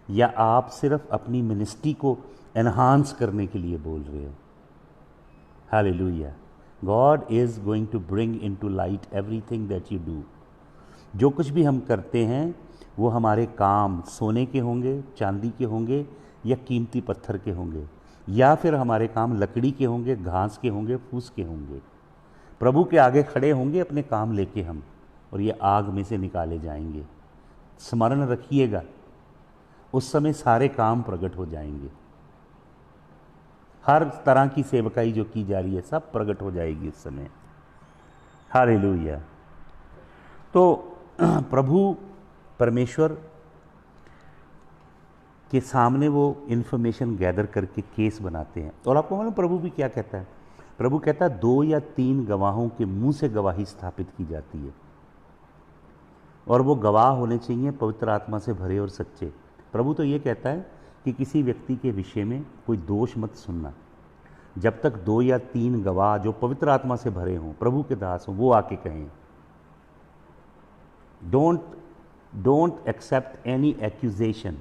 [SPEAKER 1] या आप सिर्फ अपनी मिनिस्ट्री को एनहांस करने के लिए बोल रहे हो? Hallelujah. God is going to bring into light everything that you do. जो कुछ भी हम करते हैं वो हमारे काम सोने के होंगे, चांदी के होंगे, या कीमती पत्थर के होंगे, या फिर हमारे काम लकड़ी के होंगे, घास के होंगे, फूस के होंगे। प्रभु के आगे खड़े होंगे अपने काम लेके हम, और ये आग में से निकाले जाएंगे। स्मरण रखिएगा, उस समय सारे काम प्रकट हो जाएंगे। हर तरह की सेवकाई जो की जा रही है सब प्रकट हो जाएगी उस समय। हालेलुया। तो प्रभु परमेश्वर के सामने वो इन्फॉर्मेशन गैदर करके केस बनाते हैं। और आपको मालूम प्रभु भी क्या कहता है? प्रभु कहता है 2 या 3 गवाहों के मुंह से गवाही स्थापित की जाती है, और वो गवाह होने चाहिए पवित्र आत्मा से भरे और सच्चे। प्रभु तो ये कहता है कि किसी व्यक्ति के विषय में कोई दोष मत सुनना, जब तक 2 या 3 गवाह जो पवित्र आत्मा से भरे हों, प्रभु के दास हों, वो आके कहें। Don't accept any accusation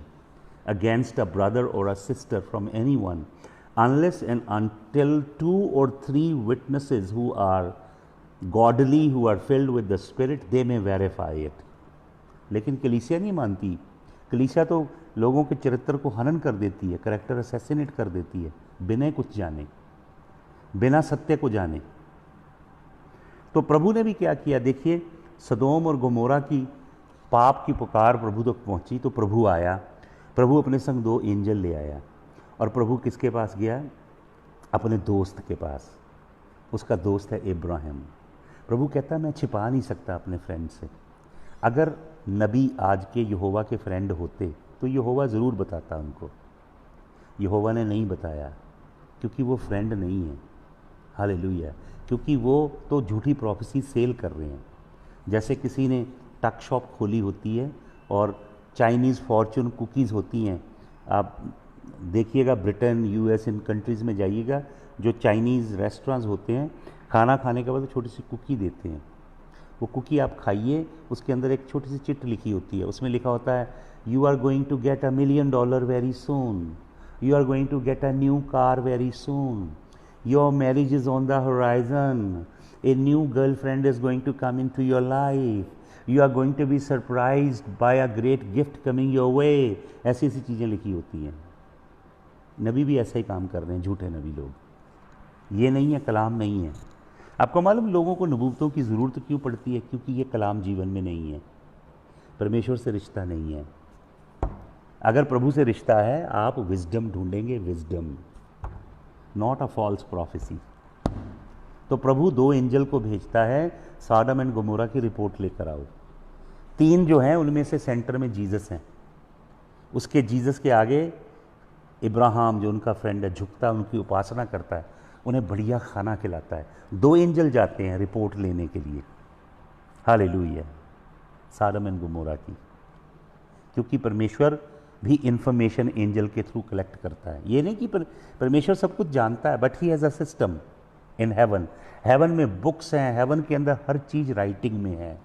[SPEAKER 1] against a brother or a sister from anyone unless and until 2 or 3 witnesses who are godly, who are filled with the Spirit, they may verify it. लेकिन कलीसिया नहीं मानती। कलीसिया तो लोगों के चरित्र को हनन कर देती है, करेक्टर असैसिनेट कर देती है, बिना कुछ जाने, बिना सत्य को जाने। तो प्रभु ने भी क्या किया? देखिए, सदोम और गोमोरा की पाप की पुकार प्रभु तक पहुंची, तो प्रभु आया। प्रभु अपने संग 2 एंजल ले आया, और प्रभु किसके पास गया? अपने दोस्त के पास। उसका दोस्त है इब्राहिम। प्रभु कहता है मैं छिपा नहीं सकता अपने फ्रेंड से। अगर नबी आज के यहोवा के फ्रेंड होते तो यहोवा ज़रूर बताता उनको। यहोवा ने नहीं बताया क्योंकि वो फ्रेंड नहीं है। हालेलुया। क्योंकि वो तो झूठी प्रोफेसी सेल कर रहे हैं। जैसे किसी ने टक शॉप खोली होती है और चाइनीज़ फॉर्चून कुकीज़ होती हैं। आप देखिएगा ब्रिटेन, यूएस, इन कंट्रीज़ में जाइएगा, जो चाइनीज़ रेस्टोरेंट्स होते हैं, खाना खाने के बाद छोटी सी कुकी देते हैं। वो कुकी आप खाइए, उसके अंदर एक छोटी सी चिट लिखी होती है, उसमें लिखा होता है you are going to get $1 million very soon, you are going to get a new car very soon, your marriage is on the horizon, a new girlfriend is going to come in to your life, you are going to be surprised by a great gift coming your way. ऐसी ऐसी चीज़ें लिखी होती हैं। नबी भी ऐसा ही काम कर रहे हैं, झूठे नबी लोग। ये नहीं है, कलाम नहीं है। आपको मालूम लोगों को नबूवतों की ज़रूरत क्यों पड़ती है? क्योंकि ये कलाम जीवन में नहीं है, परमेश्वर से रिश्ता नहीं है। अगर प्रभु से रिश्ता है, आप विजडम ढूंढेंगे, wisdom, not a false prophecy. तो प्रभु 2 एंजल को भेजता है, सॉडम एंड गोमोरा की रिपोर्ट लेकर आओ। 3 जो हैं उनमें से सेंटर में जीसस हैं। उसके जीसस के आगे इब्राहिम जो उनका फ्रेंड है झुकता है, उनकी उपासना करता है, उन्हें बढ़िया खाना खिलाता है। 2 एंजल जाते हैं रिपोर्ट लेने के लिए, हालेलुया, सॉडम एंड गोमोरा की। क्योंकि परमेश्वर भी इंफॉर्मेशन एंजल के थ्रू कलेक्ट करता है। ये नहीं कि परमेश्वर सब कुछ जानता है, but he has a system in heaven. Heaven में बुक्स हैं, हेवन के अंदर हर चीज़ राइटिंग में है।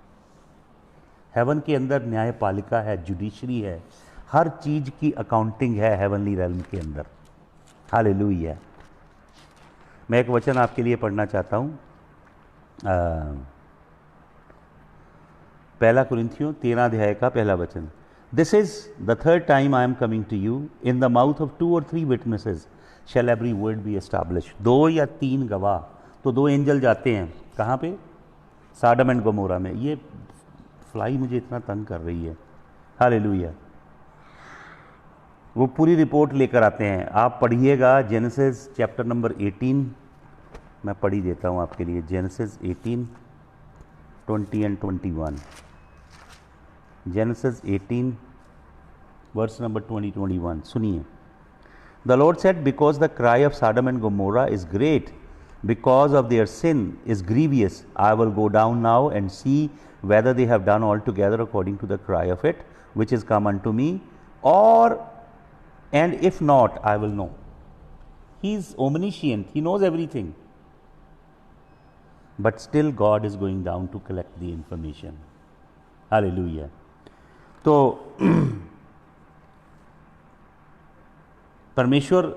[SPEAKER 1] हेवन के अंदर न्यायपालिका है, जुडिशरी है, हर चीज़ की अकाउंटिंग है हेवनली रेल्म के अंदर। हालेलुया। मैं एक वचन आपके लिए पढ़ना चाहता हूँ, 1 कुरिन्थियों 13 अध्याय का पहला वचन। This is the third time I am coming to you, in the mouth of 2 or 3 witnesses shall every word be establish. 2 या 3 गवाह। तो 2 एंजल जाते हैं कहाँ पे? सॉडम एंड गोमोरा में। ये फ्लाई मुझे इतना तंग कर रही है। हालेलुया। वो पूरी रिपोर्ट लेकर आते हैं। आप पढ़िएगा जेनेसिस चैप्टर नंबर 18, मैं पढ़ ही देता हूँ आपके लिए। Genesis 18, 20 and 21। Genesis 18 verse number 20-21 सुनिए। The Lord said, because the cry of Sodom and Gomorrah is great, because of their sin is grievous, I will go down now and see whether they have done altogether according to the cry of it, which is come unto me, and if not, I will know. He is omniscient, he knows everything. But still God is going down to collect the information. Hallelujah. तो परमेश्वर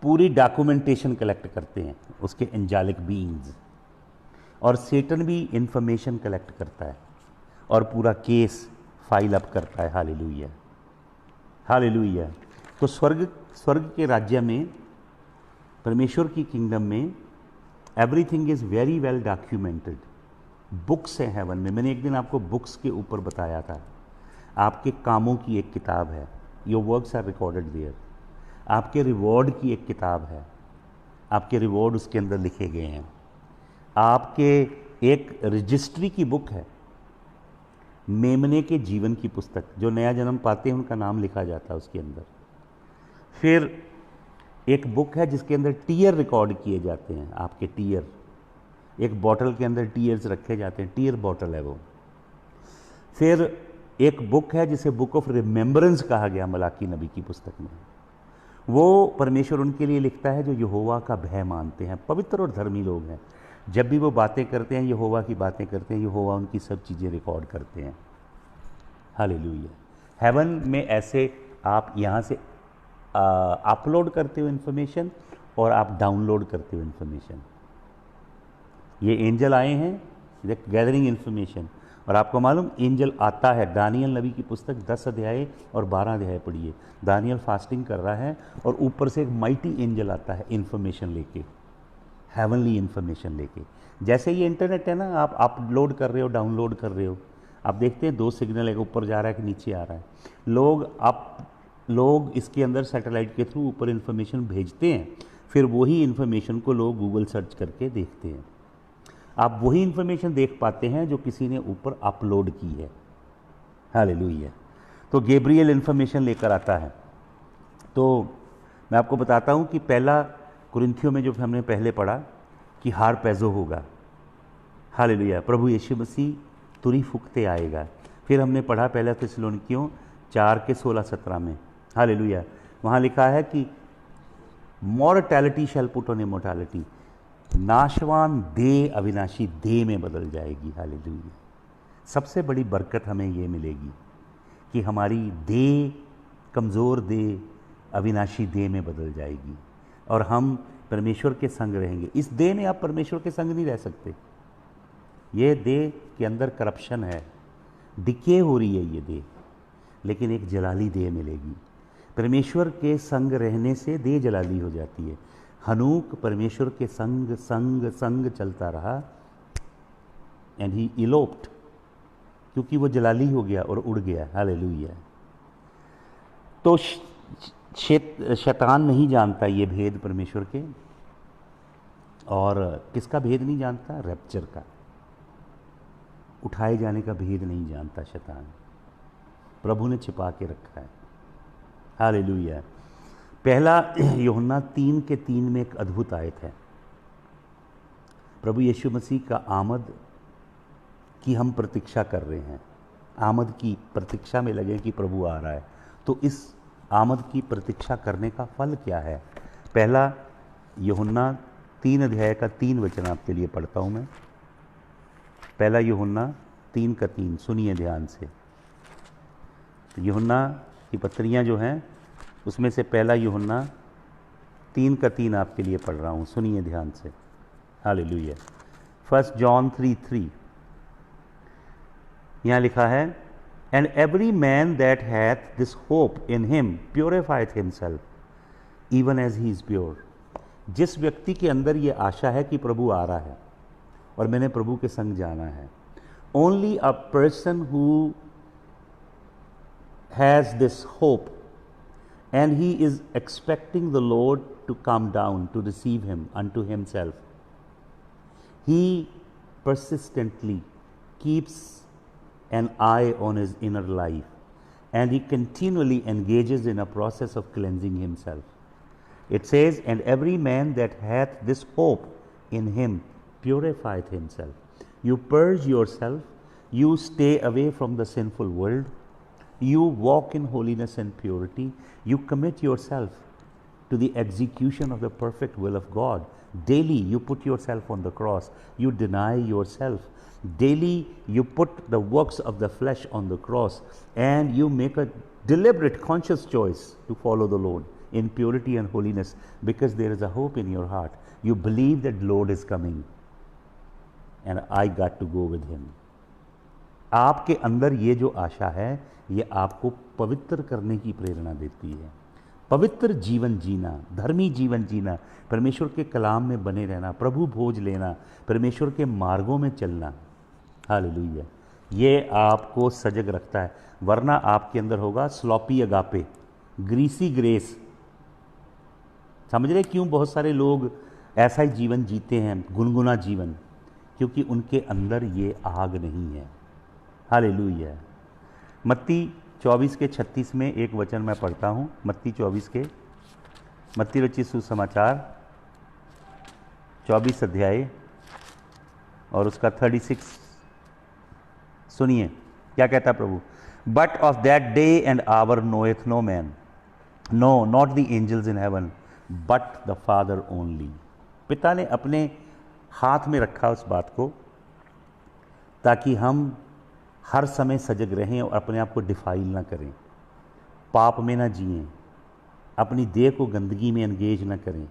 [SPEAKER 1] पूरी documentation collect करते हैं, उसके angelic beings, और सेटन भी information collect करता है और पूरा केस फाइल अप करता है। Hallelujah, hallelujah. तो स्वर्ग के राज्य में, परमेश्वर की किंगडम में, everything is very well documented. Books हैं हेवन में। मैंने एक दिन आपको बुक्स के ऊपर बताया था। आपके कामों की एक किताब है, your works are recorded there. आपके रिवॉर्ड की एक किताब है, आपके रिवॉर्ड उसके अंदर लिखे गए हैं। आपके एक रजिस्ट्री की बुक है, मेमने के जीवन की पुस्तक, जो नया जन्म पाते हैं उनका नाम लिखा जाता है उसके अंदर। फिर एक बुक है जिसके अंदर टीयर रिकॉर्ड किए जाते हैं, आपके टीयर। एक बॉटल के अंदर टीयर्स रखे जाते हैं, टीयर बॉटल है वो। फिर एक बुक है जिसे बुक ऑफ रिमेम्बरेंस कहा गया मलाकी नबी की पुस्तक में। वो परमेश्वर उनके लिए लिखता है जो यहोवा का भय मानते हैं, पवित्र और धर्मी लोग हैं। जब भी वो बातें करते हैं, यहोवा की बातें करते हैं, यहोवा उनकी सब चीज़ें रिकॉर्ड करते हैं। हालेलुया। हेवन में ऐसे आप यहाँ से अपलोड करते हो इन्फॉर्मेशन और आप डाउनलोड करते हो इन्फॉर्मेशन। ये एंजल आए हैं गैदरिंग इन्फॉर्मेशन, और आपको मालूम एंजल आता है। दानियल नबी की पुस्तक 10 अध्याय और 12 अध्याय पढ़िए। दानियल फास्टिंग कर रहा है और ऊपर से एक माइटी एंजल आता है इन्फॉर्मेशन लेके, हेवनली इन्फॉर्मेशन लेके। जैसे ये इंटरनेट है ना, आप अपलोड कर रहे हो, डाउनलोड कर रहे हो, आप देखते हैं 2 सिग्नल एक ऊपर जा रहा है कि नीचे आ रहा है। लोग इसके अंदर सैटेलाइट के थ्रू ऊपर इन्फॉर्मेशन भेजते हैं, फिर वही इन्फॉर्मेशन को लोग गूगल सर्च करके देखते हैं। आप वही इन्फॉर्मेशन देख पाते हैं जो किसी ने ऊपर अपलोड की है। हालेलुया। तो गैब्रियल इन्फॉर्मेशन लेकर आता है। तो मैं आपको बताता हूँ कि 1 कुरिन्थियों में जो हमने पहले पढ़ा कि हार पैजो होगा, हालेलुया, प्रभु यीशु मसीह तुरी फूंकते आएगा। फिर हमने पढ़ा पहला थिस्सलुनीकियों 4:16-17 में, हालेलुया, वहाँ लिखा है कि mortality shall put on immortality, नाशवान देह अविनाशी देह में बदल जाएगी। हालेलुया। सबसे बड़ी बरकत हमें ये मिलेगी कि हमारी देह, कमज़ोर देह अविनाशी देह में बदल जाएगी और हम परमेश्वर के संग रहेंगे। इस देह में आप परमेश्वर के संग नहीं रह सकते। ये देह के अंदर करप्शन है, डिके हो रही है ये देह, लेकिन एक जलाली देह मिलेगी। परमेश्वर के संग रहने से देह जलाली हो जाती है। हनूक परमेश्वर के संग संग संग चलता रहा, एंड ही इलोप्ड, क्योंकि वो जलाली हो गया और उड़ गया। हालेलुया। तो शैतान नहीं जानता ये भेद परमेश्वर के, और किसका भेद नहीं जानता? रैप्चर का, उठाए जाने का भेद नहीं जानता शैतान। प्रभु ने छिपा के रखा है। हालेलुया। पहला यूहन्ना 3:3 में एक अद्भुत आयत है। प्रभु यीशु मसीह का आमद की हम प्रतीक्षा कर रहे हैं, आमद की प्रतीक्षा में लगे कि प्रभु आ रहा है। तो इस आमद की प्रतीक्षा करने का फल क्या है? पहला यूहन्ना 3:3 आपके लिए पढ़ता हूँ मैं। पहला यूहन्ना 3:3, सुनिए ध्यान से। यूहन्ना की पत्रियाँ जो हैं उसमें से पहला यूहन्ना 3:3 आपके लिए पढ़ रहा हूँ, सुनिए ध्यान से। हालेलुया। 1 जॉन 3:3 यहाँ लिखा है, and every man that hath this hope in him purifieth himself even as he is pure. जिस व्यक्ति के अंदर ये आशा है कि प्रभु आ रहा है और मैंने प्रभु के संग जाना है, only a person who has this hope and he is expecting the Lord to come down to receive him unto himself, he persistently keeps an eye on his inner life, and he continually engages in a process of cleansing himself. It says, and every man that hath this hope in him purifieth himself. You purge yourself, you stay away from the sinful world, you walk in holiness and purity, you commit yourself to the execution of the perfect will of God. Daily you put yourself on the cross, you deny yourself. Daily you put the works of the flesh on the cross, and you make a deliberate, conscious choice to follow the Lord in purity and holiness, because there is a hope in your heart. You believe that Lord is coming and I got to go with him. आपके अंदर ये जो आशा है, ये आपको पवित्र करने की प्रेरणा देती है। पवित्र जीवन जीना, धर्मी जीवन जीना, परमेश्वर के कलाम में बने रहना, प्रभु भोज लेना, परमेश्वर के मार्गों में चलना। हालेलुया। ये आपको सजग रखता है, वरना आपके अंदर होगा स्लॉपी अगापे, ग्रीसी ग्रेस। समझ रहे क्यों बहुत सारे लोग ऐसा ही जीवन जीते हैं, गुनगुना जीवन? क्योंकि उनके अंदर ये आग नहीं है। हालेलुया। मत्ती 24:36 में एक वचन मैं पढ़ता हूँ। मत्ती 24 के, मत्ती रचित सुसमाचार 24 अध्याय और उसका 36 सुनिए क्या कहता है प्रभु। But of that day and hour knoweth no man, no not the angels in heaven but the Father only. पिता ने अपने हाथ में रखा उस बात को, ताकि हम हर समय सजग रहें और अपने आप को डिफाइल ना करें, पाप में ना जिएं, अपनी देह को गंदगी में एंगेज ना करें,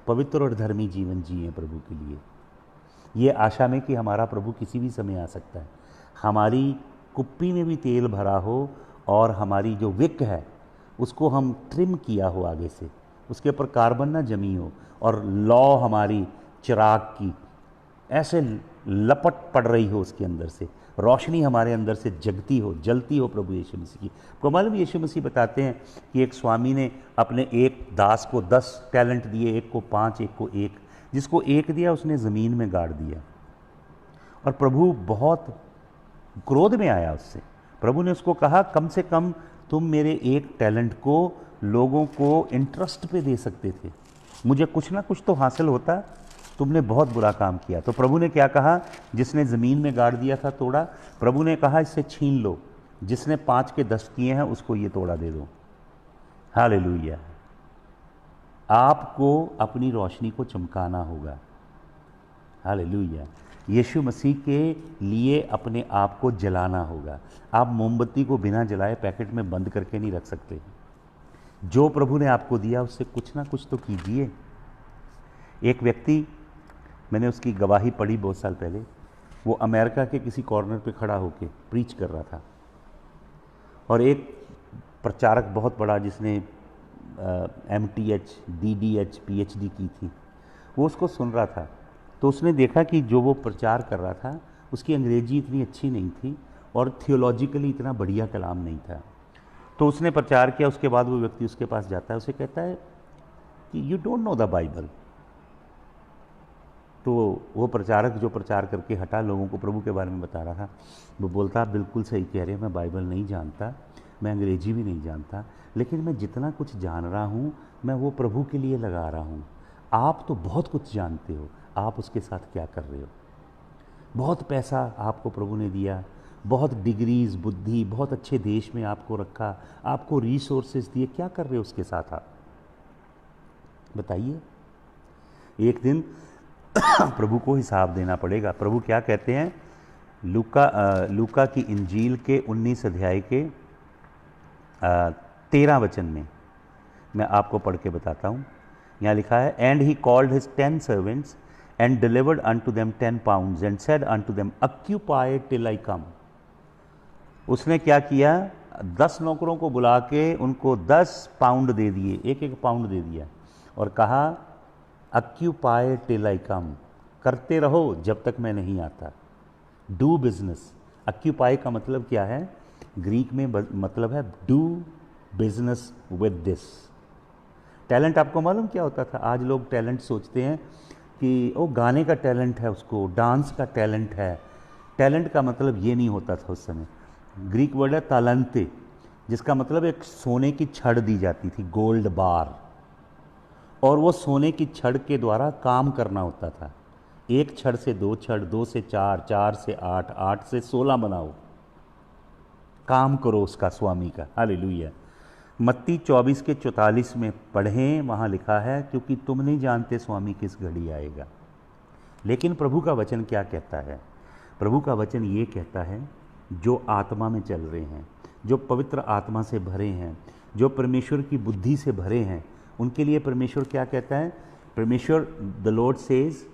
[SPEAKER 1] पवित्र और धर्मी जीवन जिएं प्रभु के लिए। ये आशा में कि हमारा प्रभु किसी भी समय आ सकता है। हमारी कुप्पी में भी तेल भरा हो और हमारी जो विक है उसको हम ट्रिम किया हो आगे से, उसके ऊपर कार्बन ना जमी हो, और लौ हमारी चिराग की ऐसे लपट पड़ रही हो, उसके अंदर से रोशनी हमारे अंदर से जगती हो, जलती हो प्रभु यीशु मसीह की। को मालूम यीशु मसीह बताते हैं कि एक स्वामी ने अपने एक दास को 10 टैलेंट दिए, एक को 5, एक को 1। जिसको 1 दिया उसने ज़मीन में गाड़ दिया, और प्रभु बहुत क्रोध में आया उससे। प्रभु ने उसको कहा, कम से कम तुम मेरे 1 टैलेंट को लोगों को इंटरेस्ट पे दे सकते थे, मुझे कुछ ना कुछ तो हासिल होता, तुमने बहुत बुरा काम किया। तो प्रभु ने क्या कहा? जिसने ज़मीन में गाड़ दिया था तोड़ा, प्रभु ने कहा इससे छीन लो, जिसने 5 के 10 किए हैं उसको ये तोड़ा दे दो। हालेलुया। आपको अपनी रोशनी को चमकाना होगा। हालेलुया। यीशु मसीह के लिए अपने आप को जलाना होगा। आप मोमबत्ती को बिना जलाए पैकेट में बंद करके नहीं रख सकते। जो प्रभु ने आपको दिया उससे कुछ ना कुछ तो कीजिए। एक व्यक्ति, मैंने उसकी गवाही पढ़ी बहुत साल पहले, वो अमेरिका के किसी कॉर्नर पे खड़ा होकर प्रीच कर रहा था, और एक प्रचारक बहुत बड़ा जिसने MTH, DDH, PhD की थी, वो उसको सुन रहा था। तो उसने देखा कि जो वो प्रचार कर रहा था उसकी अंग्रेजी इतनी अच्छी नहीं थी और थियोलॉजिकली इतना बढ़िया कलाम नहीं था। तो उसने प्रचार किया। उसके बाद वो व्यक्ति उसके पास जाता है, उसे कहता है कि you don't know the Bible. तो वो प्रचारक जो प्रचार करके हटा, लोगों को प्रभु के बारे में बता रहा था, वो बोलता, आप बिल्कुल सही कह रहे हैं, मैं बाइबल नहीं जानता, मैं अंग्रेजी भी नहीं जानता, लेकिन मैं जितना कुछ जान रहा हूँ मैं वो प्रभु के लिए लगा रहा हूँ। आप तो बहुत कुछ जानते हो, आप उसके साथ क्या कर रहे हो? बहुत पैसा आपको प्रभु ने दिया, बहुत डिग्रीज, बुद्धि, बहुत अच्छे देश में आपको रखा, आपको रिसोर्सेज दिए, क्या कर रहे हो उसके साथ आप? बताइए। एक दिन प्रभु को हिसाब देना पड़ेगा। प्रभु क्या कहते हैं? लूका की इंजील के 19 अध्याय के 13 वचन में मैं आपको पढ़ के बताता हूँ। यहाँ लिखा है, and he called his 10 servants and delivered unto them 10 pounds and said unto them, occupy till I come। उसने क्या किया? 10 नौकरों को बुला के उनको 10 पाउंड दे दिए, एक एक पाउंड दे दिया, और कहा ऑक्यूपाई टिल आई कम, करते रहो जब तक मैं नहीं आता। Do business. ऑक्यूपाई का मतलब क्या है? ग्रीक में मतलब है do business with this. Talent आपको मालूम क्या होता था? आज लोग टैलेंट सोचते हैं कि वो गाने का टैलेंट है, उसको डांस का टैलेंट है। टैलेंट का मतलब ये नहीं होता था उस समय। ग्रीक वर्ड है तालंते, जिसका मतलब एक सोने की छड़ दी जाती थी, गोल्ड बार, और वो सोने की छड़ के द्वारा काम करना होता था। एक छड़ से 2 छड़, 2 से 4, 4 से 8, 8 से 16 बनाओ, काम करो उसका, स्वामी का। हालेलुया। मत्ती 24 के 44 में पढ़ें, वहाँ लिखा है, क्योंकि तुम नहीं जानते स्वामी किस घड़ी आएगा। लेकिन प्रभु का वचन क्या कहता है? प्रभु का वचन ये कहता है, जो आत्मा में चल रहे हैं, जो पवित्र आत्मा से भरे हैं, जो परमेश्वर की बुद्धि से भरे हैं, उनके लिए परमेश्वर क्या कहता है? परमेश्वर, the Lord says,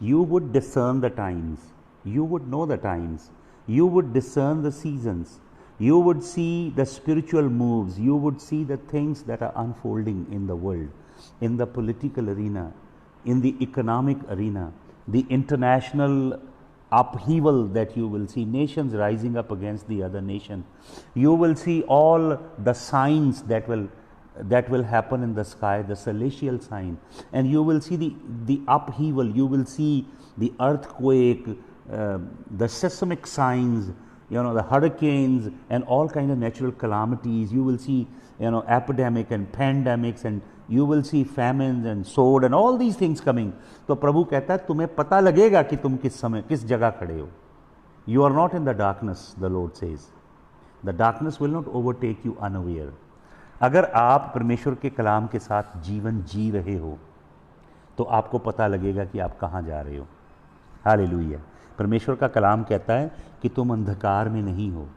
[SPEAKER 1] you would discern the times, you would know the times, you would discern the seasons, you would see the spiritual moves, you would see the things that are unfolding in the world, in the political arena, in the economic arena, the international upheaval that you will see, nations rising up against the other nation. You will see all the signs that will happen in the sky, the celestial sign, and you will see the upheaval, you will see the earthquake, the seismic signs, the hurricanes and all kind of natural calamities. You will see, epidemic and pandemics, and you will see famines and sword and all these things coming. तो प्रभु कहता है, तुम्हें पता लगेगा कि तुम किस समय, किस जगह खड़े हो। You are not in the darkness, the Lord says. The darkness will not overtake you unaware. अगर आप परमेश्वर के कलाम के साथ जीवन जी रहे हो तो आपको पता लगेगा कि आप कहाँ जा रहे हो। हालेलुया। परमेश्वर का कलाम कहता है कि तुम अंधकार में नहीं हो,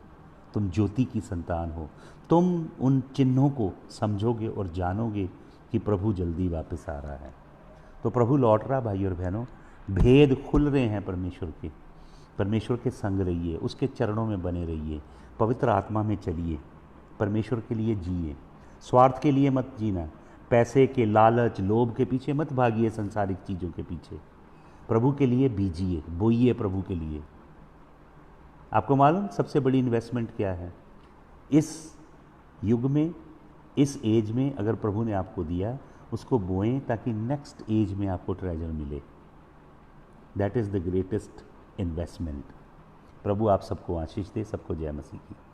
[SPEAKER 1] तुम ज्योति की संतान हो। तुम उन चिन्हों को समझोगे और जानोगे कि प्रभु जल्दी वापस आ रहा है। तो प्रभु लौट रहा, भाई और बहनों, भेद खुल रहे हैं परमेश्वर के। परमेश्वर के संग रहिए, उसके चरणों में बने रहिए, पवित्र आत्मा में चलिए, परमेश्वर के लिए जिए, स्वार्थ के लिए मत जीना, पैसे के लालच, लोभ के पीछे मत भागिए, संसारिक चीज़ों के पीछे। प्रभु के लिए बीजिए, बोइए प्रभु के लिए। आपको मालूम सबसे बड़ी इन्वेस्टमेंट क्या है? इस युग में, इस एज में अगर प्रभु ने आपको दिया, उसको बोएं ताकि नेक्स्ट एज में आपको ट्रेजर मिले। That is the greatest investment. प्रभु आप सबको आशीष दे। सबको जय मसीह की।